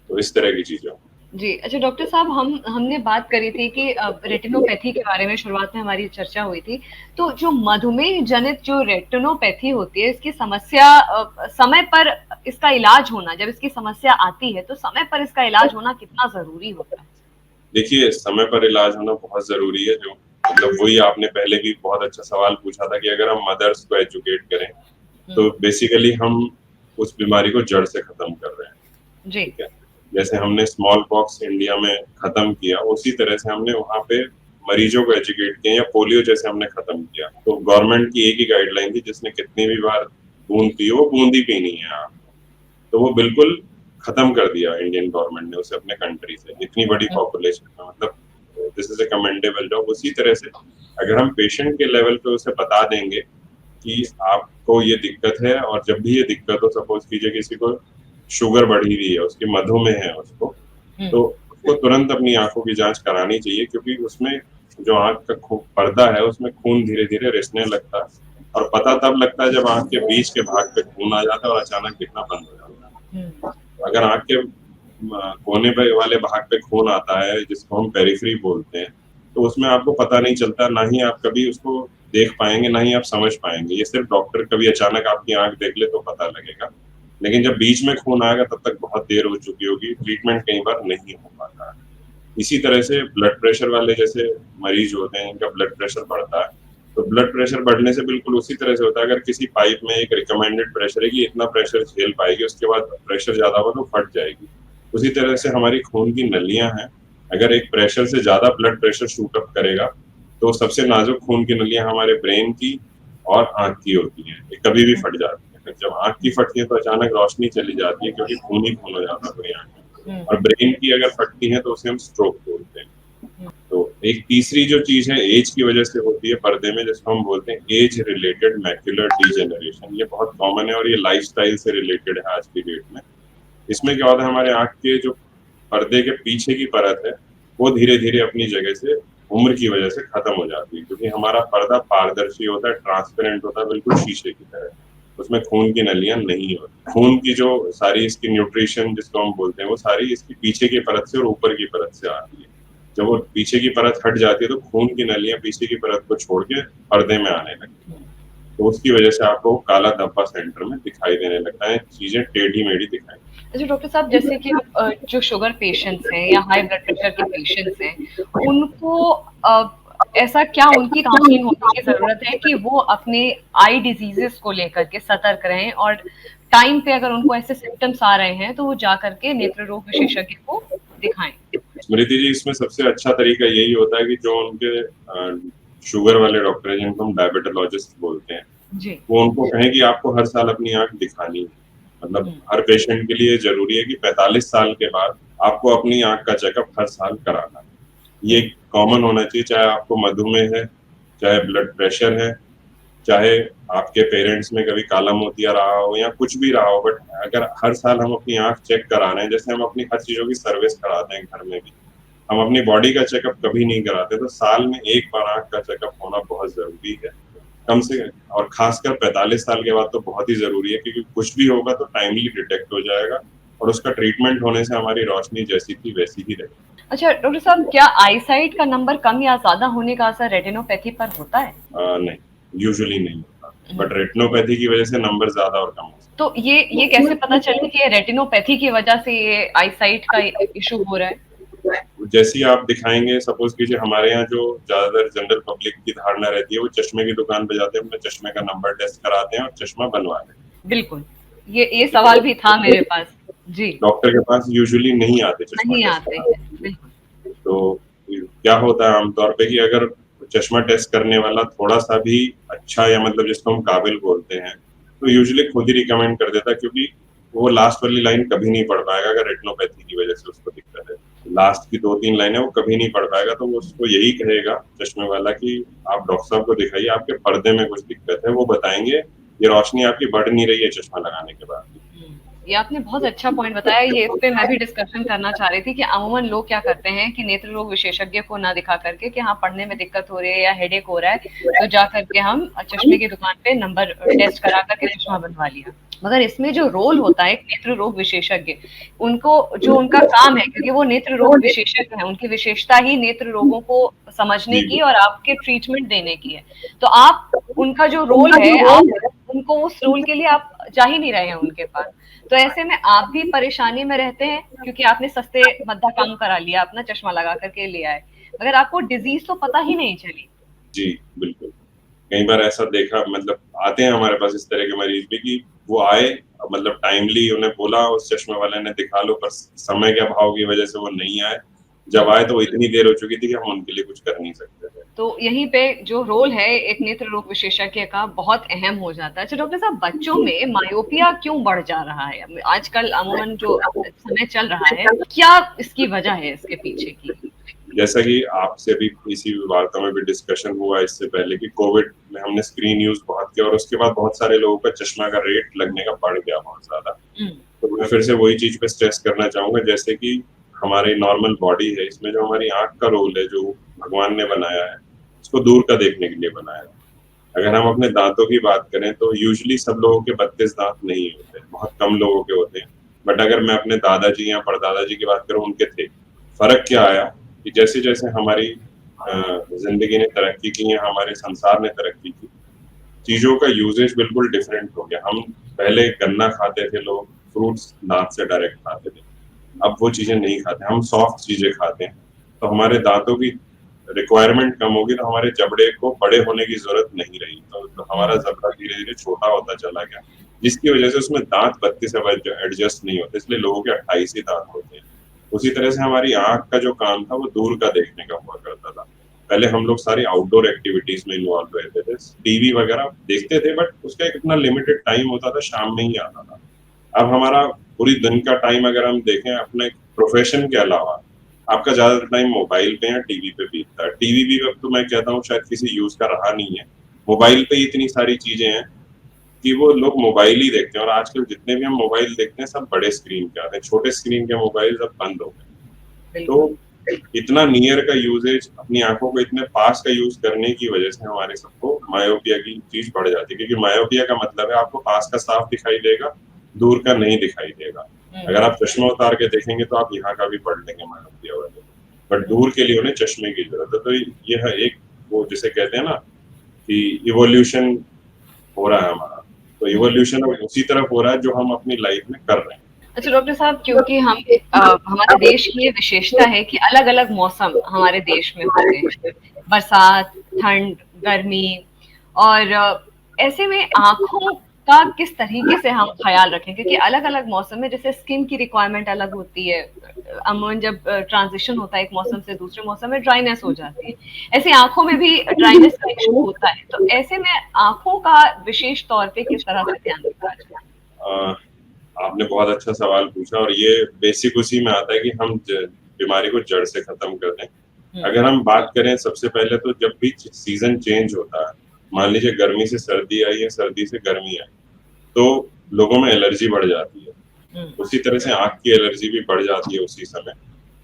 तो इस तरह की चीज़ें। जी, अच्छा डॉक्टर साहब हमने बात करी थी कि रेटिनोपैथी के बारे में शुरुआत में हमारी चर्चा हुई थी। तो जो मधुमेह जनित जो रेटिनोपैथी होती है, इसकी समस्या समय पर इसका इलाज होना, जब इसकी समस्या आती है, तो समय पर इसका इलाज होना कितना ज़रूरी होता है? देखिए, समय पर इलाज होना बहुत ज़रूरी है, जो मतलब वही आपने पहले भी बहुत अच्छा सवाल पूछा था कि अगर हम मदर्स को एजुकेट करें, हुँ, तो बेसिकली हम उस बीमारी को जड़ से खत्म कर रहे हैं, जी। ठीक है? जैसे हमने स्मॉल पॉक्स इंडिया में खत्म किया, उसी तरह से हमने वहाँ पे मरीजों को एजुकेट किया, या पोलियो जैसे हमने खत्म किया। तो गवर्नमेंट की एक ही गाइडलाइन थी, जिसने कितनी भी बार बूंद पी हो, वो बूंद ही पीनी है आपको। तो वो बिल्कुल खत्म कर दिया इंडियन गवर्नमेंट ने उसे अपने कंट्री से, इतनी बड़ी हुँ, पॉपुलेशन में, मतलब this is a commendable job. उसी तरह से अगर हम पेशेंट के लेवल पे उसे बता देंगे कि आपको ये दिक्कत है, और जब भी ये दिक्कत हो, सपोज़ कीजिए किसी को शुगर बढ़ी हुई है, उसकी मधुमेह है उसको, हुँ, तो उसको तुरंत अपनी आँखों की जाँच करानी चाहिए, क्योंकि उसमें जो आँख का पर्दा है, उसमें खून धीरे-धीरे रिसने लगता है, और पता तब लगता है जब आँख के बीच के भाग पे खून आ जाता है और अचानक दिखना बंद हो जाता है। हुँ, अगर आँख के कोने पे वाले भाग पे खून आता है, जिसको हम पेरिफेरी बोलते हैं, तो उसमें आपको पता नहीं चलता, ना ही आप कभी उसको देख पाएँगे, ना ही आप समझ पाएँगे। ये सिर्फ़ डॉक्टर कभी अचानक आपकी आँख देख ले तो पता लगेगा। लेकिन जब बीच में खून आएगा तब तक बहुत देर हो चुकी होगी, ट्रीटमेंट कई बार नहीं हो पाता है। इसी तरह से ब्लड प्रेशर वाले जैसे मरीज़ होते हैं, इनका ब्लड प्रेशर बढ़ता है, तो ब्लड प्रेशर बढ़ने से बिल्कुल उसी तरह से होता है, अगर किसी पाइप में एक रिकमेंडेड प्रेशर है कि इतना प्रेशर झेल पाएगी, उसके बाद प्रेशर ज़्यादा हुआ तो फट जाएगी। उसी तरह से हमारी खून की नलियाँ हैं, अगर एक प्रेशर से ज़्यादा ब्लड प्रेशर शूट अप करेगा, तो सबसे नाज़ुक खून की नलियाँ हमारे ब्रेन की और आँख की होती हैं, ये कभी भी फट जाती हैं। जब आँख की फटती है तो अचानक रोशनी चली जाती है क्योंकि खून ही खून हो जाता है पूरी आँख में, और ब्रेन की अगर फटती है तो उसे हम स्ट्रोक बोलते हैं। तो एक तीसरी जो चीज़ है एज की वजह से होती है पर्दे में, जिसको हम बोलते हैं एज रिलेटेड मैक्युलर डीजेनरेशन। ये बहुत कॉमन है और ये लाइफस्टाइल से रिलेटेड है आज की डेट में। इसमें क्या होता है, हमारे आँख के जो पर्दे के पीछे की परत है, वो धीरे-धीरे अपनी जगह से उम्र की वजह से खत्म हो जाती है, क्योंकि हमारा पर्दा पारदर्शी होता है, ट्रांसपेरेंट होता है, बिल्कुल शीशे की तरह। उसमें खून की नलियाँ नहीं होती। खून की जो सारी इसकी न्यूट्रिशन जिसको हम बोलते हैं, वो सारी इसकी पीछे की परत से और ऊपर की परत से आती है। जब वो पीछे की परत हट जाती है तो खून की नलियाँ पीछे की परत को छोड़ के पर्दे में आने लगती हैं। तो उसकी वजह से आपको काला धब्बा सेंटर में दिखाई देने लगता है, चीज़ें टेढ़ी-मेढ़ी दिखाई। अच्छा डॉक्टर साहब, जैसे कि अब जो शुगर पेशेंट्स हैं या हाई ब्लड प्रेशर के पेशेंट्स हैं, उनको ऐसा क्या उनकी काउंसलिंग होने की ज़रूरत है कि वो अपने आई डिजीज़ेज़ को लेकर के सतर्क रहें और टाइम पे अगर उनको ऐसे सिम्पटम्स आ रहे हैं, तो वो जा कर के नेत्र रोग विशेषज्ञ को दिखाएँ? स्मृति जी, इसमें सबसे अच्छा तरीका यही होता है कि जो उनके शुगर वाले डॉक्टर हैं, जिनको हम डायबिटोलॉजिस्ट बोलते हैं, जी। वो उनको कहें कि आपको हर साल अपनी आँख दिखानी है। मतलब हुँ। हर पेशेंट के लिए ज़रूरी है कि 45 साल के बाद आपको अपनी आँख का चेकअप हर साल कराना है। ये हुँ। कॉमन होना चाहिए, चाहे आपको मधुमेह है, चाहे ब्लड प्रेशर है, चाहे आपके पेरेंट्स में कभी काला मोतिया रहा हो या कुछ भी रहा हो, बट अगर हर साल हम अपनी आँख चेक करा रहे हैं, जैसे हम अपनी हर चीज़ों की सर्विस कराते हैं घर में भी, हम अपनी बॉडी का चेकअप कभी नहीं कराते, तो साल में एक बार आँख का चेकअप होना बहुत ज़रूरी है। कम से और खासकर 45 साल के बाद तो बहुत ही ज़रूरी है, क्योंकि कुछ भी होगा तो टाइमली डिटेक्ट हो जाएगा और उसका ट्रीटमेंट होने से हमारी रोशनी जैसी थी वैसी ही रहेगी। अच्छा डॉक्टर साहब, क्या आईसाइट का नंबर कम या ज़्यादा होने का असर रेटिनोपैथी पर होता है? नहीं, यूजुअली नहीं होता, हुँ। बट रेटिनोपैथी की वजह से नंबर ज़्यादा और कम हो सकता तो ये कैसे पता चले कि ये रेटिनोपैथी की वजह से ये आईसाइट का इश्यू हो रहा है? है। जैसे ही आप दिखाएँगे, सपोज़ कीजिए हमारे यहाँ जो ज़्यादातर जनरल पब्लिक की धारणा रहती है, वो चश्मे की दुकान पे जाते हैं, अपने चश्मे का नंबर टेस्ट कराते हैं और चश्मा बनवाते हैं। बिल्कुल, ये सवाल भी था मेरे पास। जी, डॉक्टर के पास यूजुअली नहीं आते चश्मा नहीं टेस्ट आते हैं, कराने। बिल्कुल। तो क्या होता है आमतौर पे कि अगर चश्मा टेस्ट करने वाला थोड़ा-सा भी अच्छा, या मतलब जिसको हम काबिल बोलते हैं, तो यूजुअली खुद ही रिकमेंड कर देता है, क्योंकि वो लास्ट वाली लाइन कभी नहीं पढ़ पाएगा अगर रेटिनोपैथी की वजह से उसको दिक्कत है। लास्ट की 2-3 लाइनें वो कभी नहीं पढ़ पाएगा, तो वो उसको यही कहेगा चश्मे वाला कि आप डॉक्टर साहब को दिखाइए, आपके पर्दे में कुछ दिक्कत है, वो बताएँगे, ये रोशनी आपकी बढ़ नहीं रही है चश्मा लगाने के बाद। हुँ, ये आपने बहुत अच्छा पॉइंट बताया, ये इस पे मैं भी डिस्कशन करना चाह रही थी कि अमूमन लोग क्या करते हैं कि नेत्र रोग विशेषज्ञ को ना दिखा करके कि हाँ, पढ़ने में दिक्कत हो रही है या हेडेक हो रहा है, तो जा करके हम चश्मे की दुकान पे नंबर टेस्ट करा कर के चश्मा बनवा लिया। मगर इसमें जो रोल होता है एक नेत्र रोग विशेषज्ञ, उनको जो उनका काम है, क्योंकि वो नेत्र रोग विशेषज्ञ हैं, उनकी विशेषता ही नेत्र रोगों को समझने जी, की और आपके ट्रीटमेंट देने की है। तो आप उनका जो रोल है, आप उनको उस रोल के लिए आप जा ही नहीं रहे हैं उनके पास। तो ऐसे में आप भी परेशानी में रहते हैं, क्योंकि आपने सस्ते मद्दा काम करा लिया, अपना चश्मा लगा करके ले आए, मगर आपको डिजीज तो पता ही नहीं चली। जी, बिल्कुल। कई बार ऐसा देखा, मतलब आते हैं हमारे पास इस तरह के मरीज़ भी कि वो आए, मतलब टाइमली उन्हें बोला उस चश्मे वाले ने दिखा लो, पर समय के अभाव की वज़ह से वो नहीं आए। जब आए तो वो इतनी देर हो चुकी थी कि हम उनके लिए कुछ कर नहीं सकते थे। तो यहीं पे जो रोल है एक नेत्र रोग विशेषज्ञ का बहुत अहम हो जाता है। अच्छा डॉक्टर साहब, बच्चों में मायोपिया क्यों बढ़ जा रहा है? आजकल अमूमन जो समय चल रहा है, क्या इसकी वजह है इसके पीछे की? जैसा कि आपसे भी इसी वार्ता में भी डिस्कशन हुआ इससे पहले कि कोविड में हमने स्क्रीन यूज़ बहुत किया और उसके बाद बहुत सारे लोगों का चश्मा का रेट लगने का बढ़ गया बहुत ज़्यादा। हुँ, तो मैं फिर से वही चीज़ पे स्ट्रेस करना चाहूँगा, जैसे कि हमारी नॉर्मल बॉडी है, इसमें जो हमारी आँख का रोल है, जो भगवान ने बनाया है, उसको दूर का देखने के लिए बनाया है। अगर हम अपने दाँतों की बात करें तो यूजुअली सब लोगों के 32 दाँत नहीं होते, बहुत कम लोगों के होते हैं। बट अगर मैं अपने दादाजी या परदादा जी की बात करूँ, उनके थे। फ़र्क क्या आया कि जैसे-जैसे हमारी ज़िंदगी ने तरक्की की या हमारे संसार ने तरक्की की, चीज़ों का यूसेज बिल्कुल डिफरेंट हो गया। हम पहले गन्ना खाते थे लोग, फ्रूट्स दाँत से डायरेक्ट खाते थे। अब वो चीज़ें नहीं खाते, हम सॉफ्ट चीज़ें खाते हैं। तो हमारे दाँतों की रिक्वायरमेंट कम होगी तो हमारे जबड़े को बड़े होने की जरूरत नहीं रही, तो हमारा जबड़ा धीरे धीरे छोटा होता चला गया, जिसकी वजह से उसमें दांत 32 अब एडजस्ट नहीं होते, इसलिए लोगों के 28 ही दांत होते हैं। उसी तरह से हमारी आंख का जो काम था वो दूर का देखने का हुआ करता था। पहले हम लोग सारी आउटडोर एक्टिविटीज में इन्वॉल्व रहते थे, टीवी वगैरह देखते थे, बट उसका एक इतना लिमिटेड टाइम होता था, शाम में ही आता था। अब हमारा पूरी दिन का टाइम अगर हम देखें अपने प्रोफेशन के अलावा, आपका ज्यादातर टाइम मोबाइल पे या टीवी पे बीतता है। टीवी भी अब तो मैं कहता हूँ शायद किसी यूज का रहा नहीं है। मोबाइल पे इतनी सारी चीजें हैं कि वो लोग मोबाइल ही देखते हैं, और आजकल जितने भी हम मोबाइल देखते हैं सब बड़े स्क्रीन के आते हैं, छोटे स्क्रीन के मोबाइल सब बंद हो गए। तो इतना नियर का यूजेज, अपनी आंखों को इतने पास का यूज करने की वजह से हमारे सबको मायोपिया की चीज बढ़ जाती है, क्योंकि मायोपिया का मतलब है आपको पास का साफ दिखाई देगा, दूर का नहीं दिखाई देगा। अगर आप चश्मा उतार के देखेंगे तो आप यहाँ का भी पढ़ लेंगे मायोपिया वाले, बट दूर के लिए उन्हें चश्मे की जरूरत है। तो यह एक वो जिसे कहते हैं ना कि इवोल्यूशन हो रहा है हमारा, तो इवोल्यूशन उसी तरफ हो रहा है जो हम अपनी लाइफ में कर रहे हैं। अच्छा डॉक्टर साहब, क्योंकि हमारे देश की ये विशेषता है कि अलग अलग मौसम हमारे देश में होते हैं, बरसात, ठंड, गर्मी, और ऐसे में आंखों का किस तरीके से हम ख्याल रखें, क्योंकि अलग अलग मौसम में जैसे स्किन की रिक्वायरमेंट अलग होती है, अमूमन जब ट्रांजिशन होता है एक मौसम से दूसरे मौसम में ड्राइनेस हो जाती है, ऐसे आंखों में भी ड्राइनेस का इशू होता है, तो ऐसे में आंखों का विशेष तौर पे किस तरह से ध्यान रखा जाए? आपने बहुत अच्छा सवाल पूछा, और ये बेसिक उसी में आता है कि हम बीमारी को जड़ से खत्म कर दें। अगर हम बात करें, सबसे पहले तो जब भी सीजन चेंज होता है, मान लीजिए गर्मी से सर्दी आई है, सर्दी से गर्मी आई, तो लोगों में एलर्जी बढ़ जाती है। उसी तरह से आंख की एलर्जी भी बढ़ जाती है उसी समय,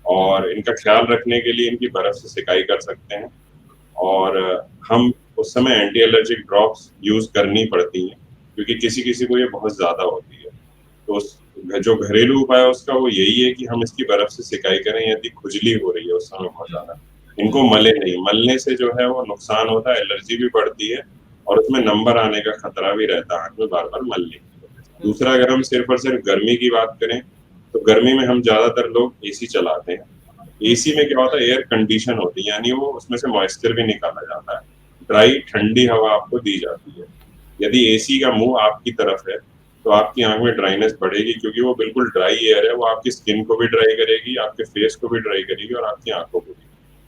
और इनका ख्याल रखने के लिए इनकी बर्फ से सिकाई कर सकते हैं, और हम उस समय एंटी एलर्जिक ड्रॉप्स यूज करनी पड़ती हैं, क्योंकि किसी किसी को ये बहुत ज्यादा होती है। तो जो घरेलू उपाय है उसका वो यही है कि हम इसकी बर्फ से सिकाई करें, यदि खुजली हो रही है उस समय बहुत ज्यादा, इनको मले नहीं, मलने से जो है वो नुकसान होता है, एलर्जी भी बढ़ती है, और उसमें नंबर आने का खतरा भी रहता है आंख में बार बार मलने की वजह से। दूसरा, अगर हम सिर्फ और सिर्फ गर्मी की बात करें, तो गर्मी में हम ज्यादातर लोग एसी चलाते हैं। एसी में क्या होता है, एयर कंडीशन होती है, यानी वो उसमें से मॉइस्चर भी निकाला जाता है, ड्राई ठंडी हवा आपको दी जाती है। यदि एसी का मुंह आपकी तरफ है तो आपकी आंख में ड्राइनेस बढ़ेगी, क्योंकि वो बिल्कुल ड्राई एयर है, वो आपकी स्किन को भी ड्राई करेगी, आपके फेस को भी ड्राई करेगी, और आपकी आंखों को भी।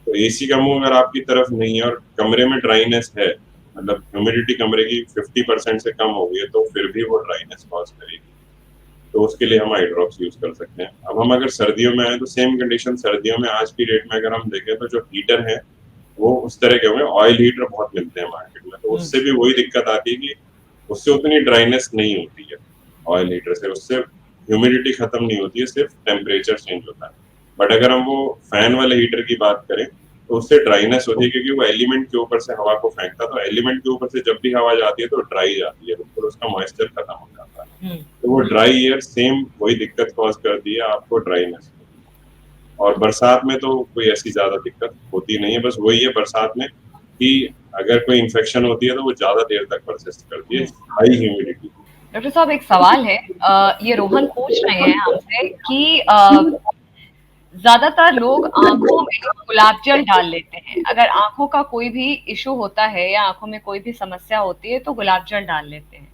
तो एसी का मुंह अगर आपकी तरफ नहीं है और कमरे में ड्राइनेस है, मतलब ह्यूमिडिटी कमरे की 50% से कम हो गई है, तो फिर भी वो ड्राइनेस कॉज करेगी, तो उसके लिए हम आई ड्रॉप्स यूज कर सकते हैं। अब हम अगर सर्दियों में आए तो सेम कंडीशन, सर्दियों में आज की डेट में अगर हम देखें तो जो हीटर है वो उस तरह के होंगे, ऑयल हीटर बहुत मिलते हैं मार्केट में, तो उससे भी वही दिक्कत आती है कि उससे उतनी ड्राइनेस नहीं होती है। ऑयल हीटर से उससे ह्यूमिडिटी खत्म नहीं होती है, सिर्फ टेम्परेचर चेंज होता है। बट अगर हम वो फैन वाले हीटर की बात करें तो उससे ड्राइनेस होती है, क्योंकि वो एलिमेंट के ऊपर से हवा को फेंकता है, तो एलिमेंट के ऊपर से जब भी हवा जाती है तो ड्राई जाती है, बिल्कुल उसका मॉइस्चर खत्म हो जाता है। तो वो ड्राई एयर सेम वही दिक्कत कॉज करती है आपको, ड्राइनेस। और बरसात में तो कोई ऐसी ज्यादा दिक्कत होती नहीं है, बस वही है बरसात में कि अगर कोई इन्फेक्शन होती है तो वो ज्यादा देर तक परसिस्ट करती है, हाई ह्यूमिडिटी। डॉक्टर साहब, एक सवाल है, ये रोहन पूछ रहे हैं हमसे कि ज्यादातर लोग आंखों में गुलाब जल डाल लेते हैं, अगर आंखों का कोई भी इशू होता है या आंखों में कोई भी समस्या होती है तो गुलाब जल डाल लेते हैं।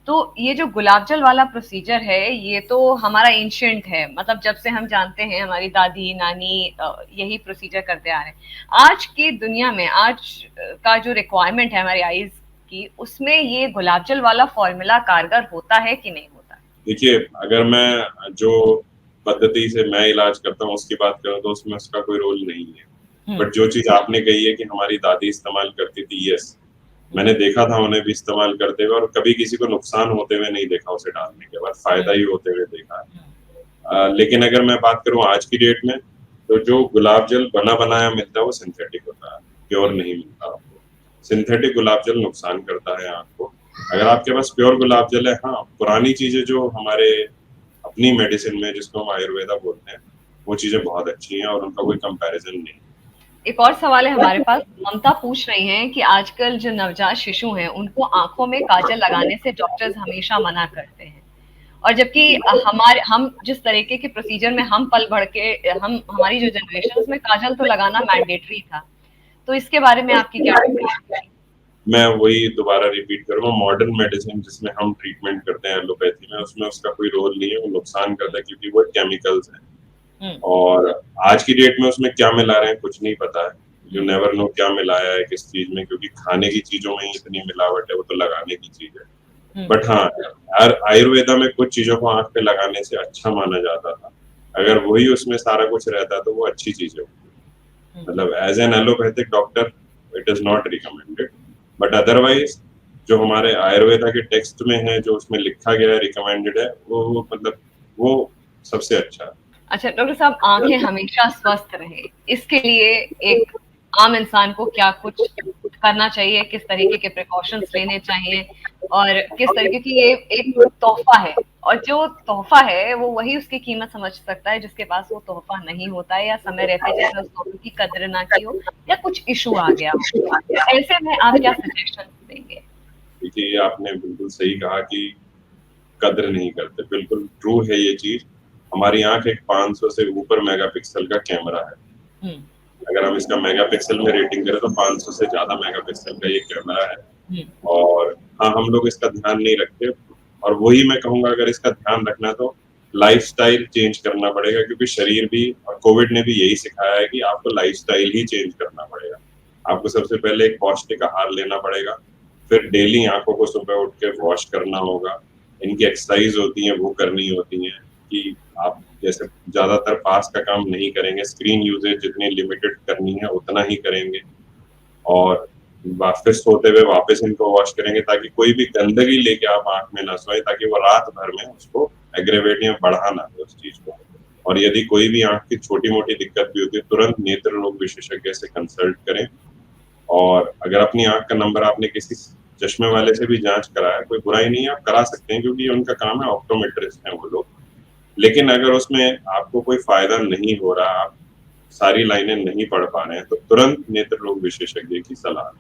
तो ये जो गुलाब जल वाला प्रोसीजर है ये तो हमारा एंशिएंट है, मतलब जब से हम जानते हैं हमारी दादी नानी यही प्रोसीजर करते आ रहे हैं। आज की दुनिया में आज का जो रिक्वायरमेंट है हमारी आईज की, उसमें ये गुलाब जल वाला फॉर्मूला कारगर होता है कि नहीं होता? देखिए, अगर मैं जो पद्धति से मैं इलाज करता हूँ उसकी बात करूँ तो उसमें उसका कोई रोल नहीं है, बट जो चीज आपने कही है कि हमारी दादी इस्तेमाल करती थी, यस, मैंने देखा था उन्हें भी इस्तेमाल करते हुए, और कभी किसी को नुकसान होते हुए नहीं देखा उसे डालने के बाद, फायदा ही होते हुए देखा है। लेकिन अगर मैं बात करूँ आज की डेट में, तो जो गुलाब जल बना बनाया मिलता है वो सिंथेटिक होता है, प्योर नहीं मिलता आपको। सिंथेटिक गुलाब जल नुकसान करता है आंख को। अगर आपके पास प्योर गुलाब जल है, हाँ, पुरानी चीजें जो हमारे अपनी मेडिसिन में जिसको हम आयुर्वेदा बोलते हैं, वो चीजें बहुत अच्छी हैं और उनका कोई कंपैरिजन नहीं। एक और सवाल है हमारे पास, ममता पूछ रही हैं कि आजकल जो नवजात शिशु हैं उनको आंखों में काजल लगाने से डॉक्टर्स हमेशा मना करते हैं, और जबकि हम जिस तरीके के प्रोसीजर में हम पल बढ़ के, हमारी जो जनरेशन, उसमें काजल तो लगाना मैंडेटरी था। तो इसके बारे में आपकी क्या टिप्पणी है? मैं वही दोबारा रिपीट करूंगा, मॉडर्न मेडिसिन जिसमें हम ट्रीटमेंट करते हैं एलोपैथी में, उसमें उसका कोई रोल नहीं है, वो नुकसान करता है क्योंकि वो केमिकल्स हैं। और आज की डेट में उसमें क्या मिला रहे हैं कुछ नहीं पता है, यू नेवर नो क्या मिलाया है किस चीज में, क्योंकि खाने की चीजों में ही इतनी मिलावट है, वो तो लगाने की चीज है। बट हाँ, आयुर्वेदा में कुछ चीजों को आंख पे लगाने से अच्छा माना जाता था, अगर वही उसमें सारा कुछ रहता तो वो अच्छी चीज है। मतलब as an allopathic doctor it is not recommended, but otherwise जो हमारे आयुर्वेदा के टेक्स्ट में है, जो उसमें लिखा गया है, रिकमेंडेड है, वो मतलब वो सबसे अच्छा है। अच्छा डॉक्टर साहब, आंखें हमेशा स्वस्थ रहे इसके लिए एक आम इंसान को क्या कुछ करना चाहिए, किस तरीके के प्रिकॉशंस लेने चाहिए, और किस तरीके की ये एक तोहफा है, और जो तोहफा है वो वही उसकी कीमत समझ सकता है जिसके पास वो तोहफा नहीं होता है, या समय रहते जिसने उस तोहफे की कद्र ना की हो, या कुछ इशू आ गया हो। तो ऐसे में आप क्या सजेशन देंगे? देखिए, ये आपने बिल्कुल सही कहा कि कद्र नहीं करते, बिल्कुल ट्रू है ये चीज। हमारी आंख एक 500 से ऊपर मेगापिक्सल का कैमरा है। अगर हम इसका मेगापिक्सल में रेटिंग करें तो 500 से ज्यादा मेगापिक्सल का ये कैमरा है। और हाँ, हम लोग इसका ध्यान नहीं रखते, और वही मैं कहूंगा, अगर इसका ध्यान रखना है तो लाइफस्टाइल चेंज करना पड़ेगा, क्योंकि शरीर भी, और कोविड ने भी यही सिखाया है कि आपको लाइफस्टाइल ही चेंज करना पड़ेगा। आपको सबसे पहले एक पौष्टिक आहार लेना पड़ेगा, फिर डेली आंखों को सुबह उठ के वॉश करना होगा, इनकी एक्सरसाइज होती है वो करनी होती है, कि आप जैसे ज्यादातर पास का काम नहीं करेंगे, स्क्रीन यूजेज जितनी लिमिटेड करनी है उतना ही करेंगे, और वापस सोते हुए वापस इनको वॉश करेंगे, ताकि कोई भी गंदगी लेके आप आंख में ना सोए, ताकि वो रात भर में उसको एग्रेवेट या बढ़ा ना दे उस चीज को। और यदि कोई भी आंख की छोटी मोटी दिक्कत भी होती है, तुरंत नेत्र रोग विशेषज्ञ से कंसल्ट करें। और अगर अपनी आंख का नंबर आपने किसी चश्मे वाले से भी जांच कराया, कोई बुराई नहीं है, आप करा सकते हैं, क्योंकि उनका काम है, ऑप्टोमेट्रिस्ट हैं वो लोग। लेकिन अगर उसमें आपको कोई फायदा नहीं हो रहा, आप सारी लाइनें नहीं पढ़ पा रहे हैं, तो तुरंत नेत्र रोग विशेषज्ञ की सलाह।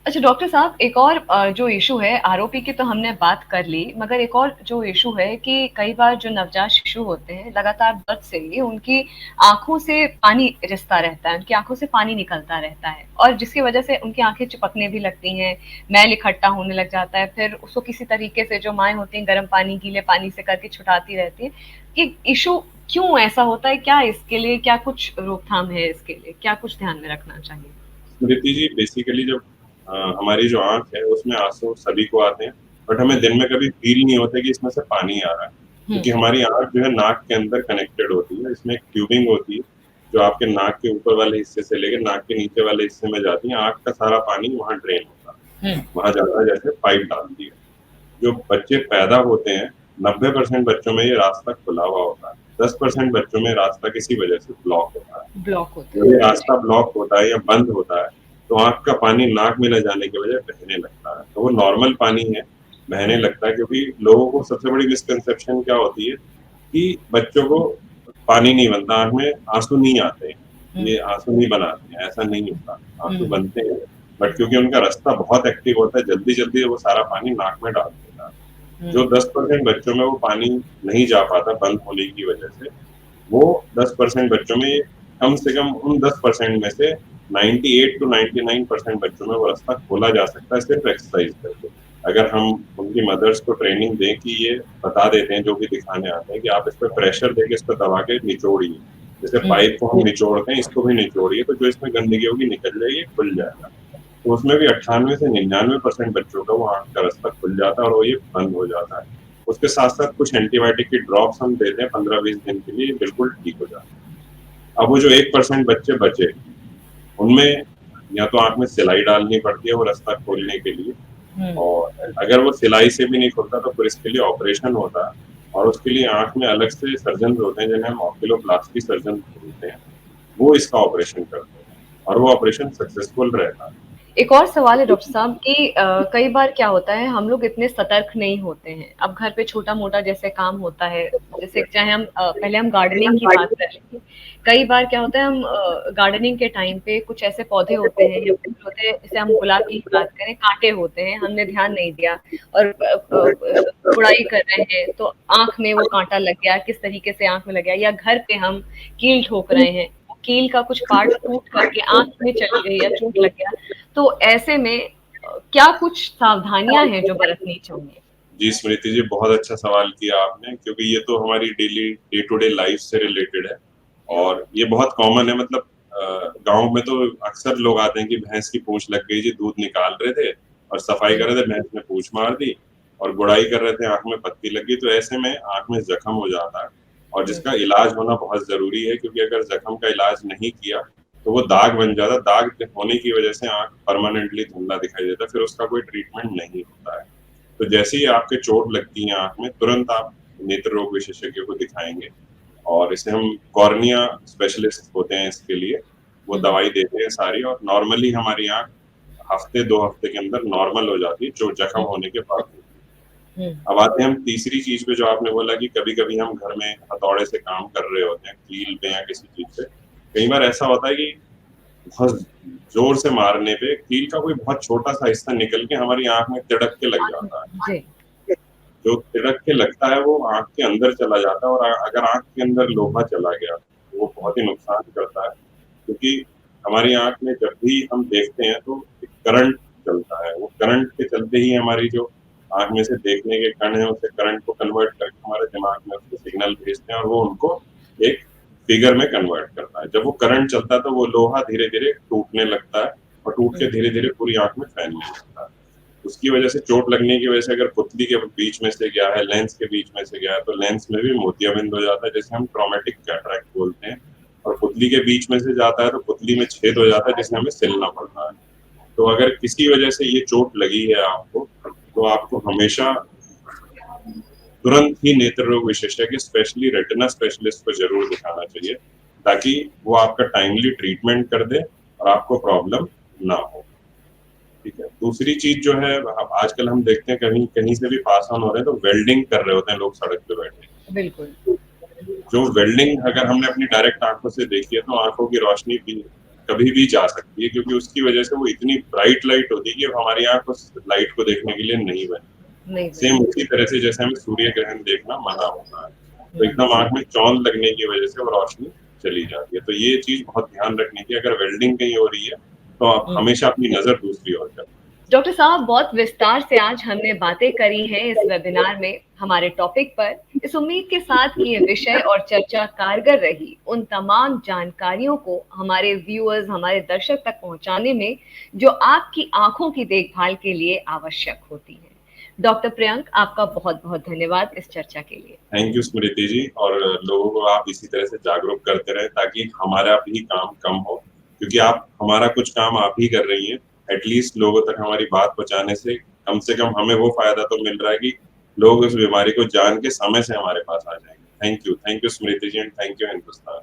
अच्छा डॉक्टर साहब, एक और जो इशू है, आरओपी की तो हमने बात कर ली, मगर एक और जो इशू है कि कई बार जो नवजात शिशु होते हैं, लगातार बर्थ से ही उनकी आंखों से पानी रिसता रहता है, उनकी आंखों से पानी निकलता रहता है, और जिसकी वजह से उनकी आंखें चिपकने भी लगती हैं, मैल इकट्ठा होने लग जाता है, फिर उसको किसी तरीके से जो माएँ होती हैं गर्म पानी गीले पानी से करके छुटाती रहती है। कि इशू क्यों ऐसा होता है, क्या इसके लिए क्या कुछ रोकथाम है, इसके लिए क्या कुछ ध्यान में रखना चाहिए? स्मृति जी, बेसिकली जब हमारी जो आंख है उसमें आंसू सभी को आते हैं, बट हमें दिन में कभी फील नहीं होता कि इसमें से पानी आ रहा है, क्योंकि हमारी आंख जो है नाक के अंदर कनेक्टेड होती है, इसमें एक ट्यूबिंग होती है जो आपके नाक के ऊपर वाले हिस्से से लेकर नाक के नीचे वाले हिस्से में जाती है, आंख का सारा पानी वहाँ ड्रेन होता है, वहाँ जाता है, जैसे पाइप डालती है। जो बच्चे पैदा होते हैं, 90% बच्चों में ये रास्ता खुला हुआ होता है, 10% बच्चों में रास्ता किसी वजह से ब्लॉक होता है। ब्लॉक होता जब ये रास्ता ब्लॉक होता है या बंद होता है, तो आंख का पानी नाक में ले जाने की वजह बहने लगता है, तो वो नॉर्मल पानी है, बहने लगता है, क्योंकि लोगों को सबसे बड़ी मिसकंसेप्शन क्या होती है कि बच्चों को पानी नहीं बनता, आंख में आंसू नहीं आते, ये आंसू नहीं बनाते हैं, ऐसा नहीं होता, आंसू बनते हैं, बट क्योंकि उनका रास्ता बहुत एक्टिव होता है, जल्दी जल्दी वो सारा पानी नाक में डाल देता है। जो 10% बच्चों में वो पानी नहीं जा पाता बंद होने की वजह से, वो 10% बच्चों में, कम से कम उन 10% में से 98 to 99% बच्चों में वो रास्ता खोला जा सकता है, सिर्फ एक्सरसाइज करके। अगर हम उनकी मदर्स को ट्रेनिंग दें कि ये बता देते हैं जो भी दिखाने आते हैं कि आप इस पर प्रेशर देके इस पर दबा के निचोड़िए, जैसे पाइप को हम निचोड़ते हैं, इसको भी निचोड़िए, तो जो इसमें गंदगी होगी निकल जाएगी, खुल जाएगा। तो उसमें भी 98 से 99% बच्चों का वो आंख का रास्ता खुल जाता है और वो ये बंद हो जाता है। उसके साथ साथ कुछ एंटीबायोटिक की ड्रॉप्स हम देते हैं 15-20 दिन के लिए, बिल्कुल ठीक हो जाता है। अब वो जो 1% बच्चे बचे, उनमें या तो आंख में सिलाई डालनी पड़ती है वो रास्ता खोलने के लिए, और अगर वो सिलाई से भी नहीं खुलता तो फिर इसके लिए ऑपरेशन होता है, और उसके लिए आंख में अलग से सर्जन होते हैं जिन्हें हम ऑक्यूलोप्लास्टी सर्जन बोलते हैं, वो इसका ऑपरेशन करते हैं, और वो ऑपरेशन सक्सेसफुल रहता है। एक और सवाल है डॉक्टर साहब कि कई बार क्या होता है, हम लोग इतने सतर्क नहीं होते हैं। अब घर पे छोटा मोटा जैसे काम होता है, जैसे चाहे हम पहले हम गार्डनिंग की बात कर लें, कई बार क्या होता है, हम गार्डनिंग के टाइम पे कुछ ऐसे पौधे होते हैं या फूल होते हैं, जैसे हम गुलाब की बात करें, कांटे होते हैं, हमने ध्यान नहीं दिया और गुड़ाई कर रहे हैं तो आंख में वो कांटा लग गया, किस तरीके से आंख में लग गया, या घर पे हम कील ठोक रहे हैं, कील का कुछ पार्ट टूट करके आंख में चली गई या चोट लग गया, तो ऐसे में क्या कुछ सावधानियां हैं जो बरतनी चाहिए? जी स्मृति जी, बहुत अच्छा सवाल किया आपने, क्योंकि ये तो हमारी daily day to day life से रिलेटेड है और ये बहुत कॉमन है। मतलब गाँव में तो अक्सर लोग आते हैं कि भैंस की पूँछ लग गई जी, दूध निकाल रहे थे और सफाई कर रहे थे, भैंस ने पूँछ मार दी और गुड़ाई कर रहे थे, आँख में पत्ती लग गई। तो ऐसे में आँख में ज़ख्म हो जाता है और जिसका इलाज होना बहुत ज़रूरी है, क्योंकि अगर ज़ख्म का इलाज नहीं किया, तो वो दाग बन जाता है। दाग होने की वजह से आँख परमानेंटली धुंधला दिखाई देता है, फिर उसका कोई ट्रीटमेंट नहीं होता है। तो जैसे ही आपके चोट लगती है आँख में, तुरंत आप नेत्र रोग विशेषज्ञ को दिखाएँगे और इसे हम कॉर्निया स्पेशलिस्ट होते हैं इसके लिए, वो दवाई देते हैं सारी और नॉर्मली हमारी आँख हफ्ते 2 हफ्ते के अंदर नॉर्मल हो जाती है, जो जख्म होने के बाद। अब आते हैं हम तीसरी चीज़ पे, जो आपने बोला कि कभी-कभी हम घर में हथौड़े से काम कर रहे होते हैं, कील पे या किसी चीज़ से। कई बार ऐसा होता है कि बहुत ज़ोर से मारने पे कील का कोई बहुत छोटा-सा हिस्सा निकल के हमारी आँख में तिड़क के लग जाता है। जी। जो तिड़क के लगता है वो आँख के अंदर चला जाता है और अगर आँख के अंदर लोहा चला गया, तो वो बहुत ही नुकसान करता है, क्योंकि हमारी आँख में जब भी हम देखते हैं तो एक करंट चलता है, वो करंट के चलते ही हमारी जो आँख में से देखने के कण हैं, उसे करंट को कन्वर्ट करके हमारे दिमाग में उसको सिग्नल भेजते हैं और वो उनको एक फिगर में कन्वर्ट करता है। जब वो करंट चलता है तो वो लोहा धीरे-धीरे टूटने लगता है और टूट के धीरे-धीरे पूरी आँख में फैलने लगता है। उसकी वजह से, चोट लगने की वजह से, अगर पुतली के बीच में से गया है, लेंस के बीच में से गया है, तो लेंस में भी मोतियाबिंद हो जाता है, जिसे हम ट्रॉमेटिक कैटरैक्ट बोलते हैं और पुतली के बीच में से जाता है तो पुतली में छेद हो जाता है, जिससे हमें सिलना पड़ता है। तो अगर किसी वजह से ये चोट लगी है आपको, तो आपको हमेशा तुरंत ही नेत्र रोग विशेषज्ञ, स्पेशली रेटिना स्पेशलिस्ट को ज़रूर दिखाना चाहिए, ताकि वो आपका टाइमली ट्रीटमेंट कर दे और आपको प्रॉब्लम ना हो। ठीक है। दूसरी चीज़ जो है, अब आजकल हम देखते हैं कहीं कहीं से भी पास ऑन हो रहे हैं तो वेल्डिंग कर रहे होते हैं लोग सड़क पे बैठे। बिल्कुल। जो वेल्डिंग अगर हमने अपनी डायरेक्ट आँखों से देखी है, तो आँखों की रोशनी भी कभी भी जा सकती है, क्योंकि उसकी वजह से वो इतनी ब्राइट लाइट होती है कि हमारी आँख उस लाइट को देखने के लिए नहीं बनी। नहीं सेम बनी। उसी तरह से जैसे हमें सूर्य ग्रहण देखना मना होता है, तो एकदम आँख में चौंध लगने की वजह से वो रोशनी चली जाती है। तो ये चीज़ बहुत ध्यान रखने की, अगर वेल्डिंग कहीं हो रही है, तो आप हमेशा अपनी नज़र दूसरी ओर करें। डॉक्टर साहब, बहुत विस्तार से आज हमने बातें करी हैं इस वेबिनार में हमारे टॉपिक पर। इस उम्मीद के साथ कि ये विषय और चर्चा कारगर रही, उन तमाम जानकारियों को हमारे व्यूअर्स, हमारे दर्शक तक पहुंचाने में जो आपकी आंखों की देखभाल के लिए आवश्यक होती है। डॉक्टर प्रियंक, आपका बहुत बहुत धन्यवाद इस चर्चा के लिए। थैंक यू स्मृति जी, और लोगों को आप इसी तरह से जागरूक करते रहें, ताकि हमारा भी काम कम हो, क्योंकि आप हमारा कुछ काम आप ही कर रही हैं। एटलीस्ट लोगों तक हमारी बात पहुँचाने से कम हमें वो फ़ायदा तो मिल रहा है कि लोग उस बीमारी को जान के समय से हमारे पास आ जाएँगे। Thank you Smriti ji, and thank you Hindustan.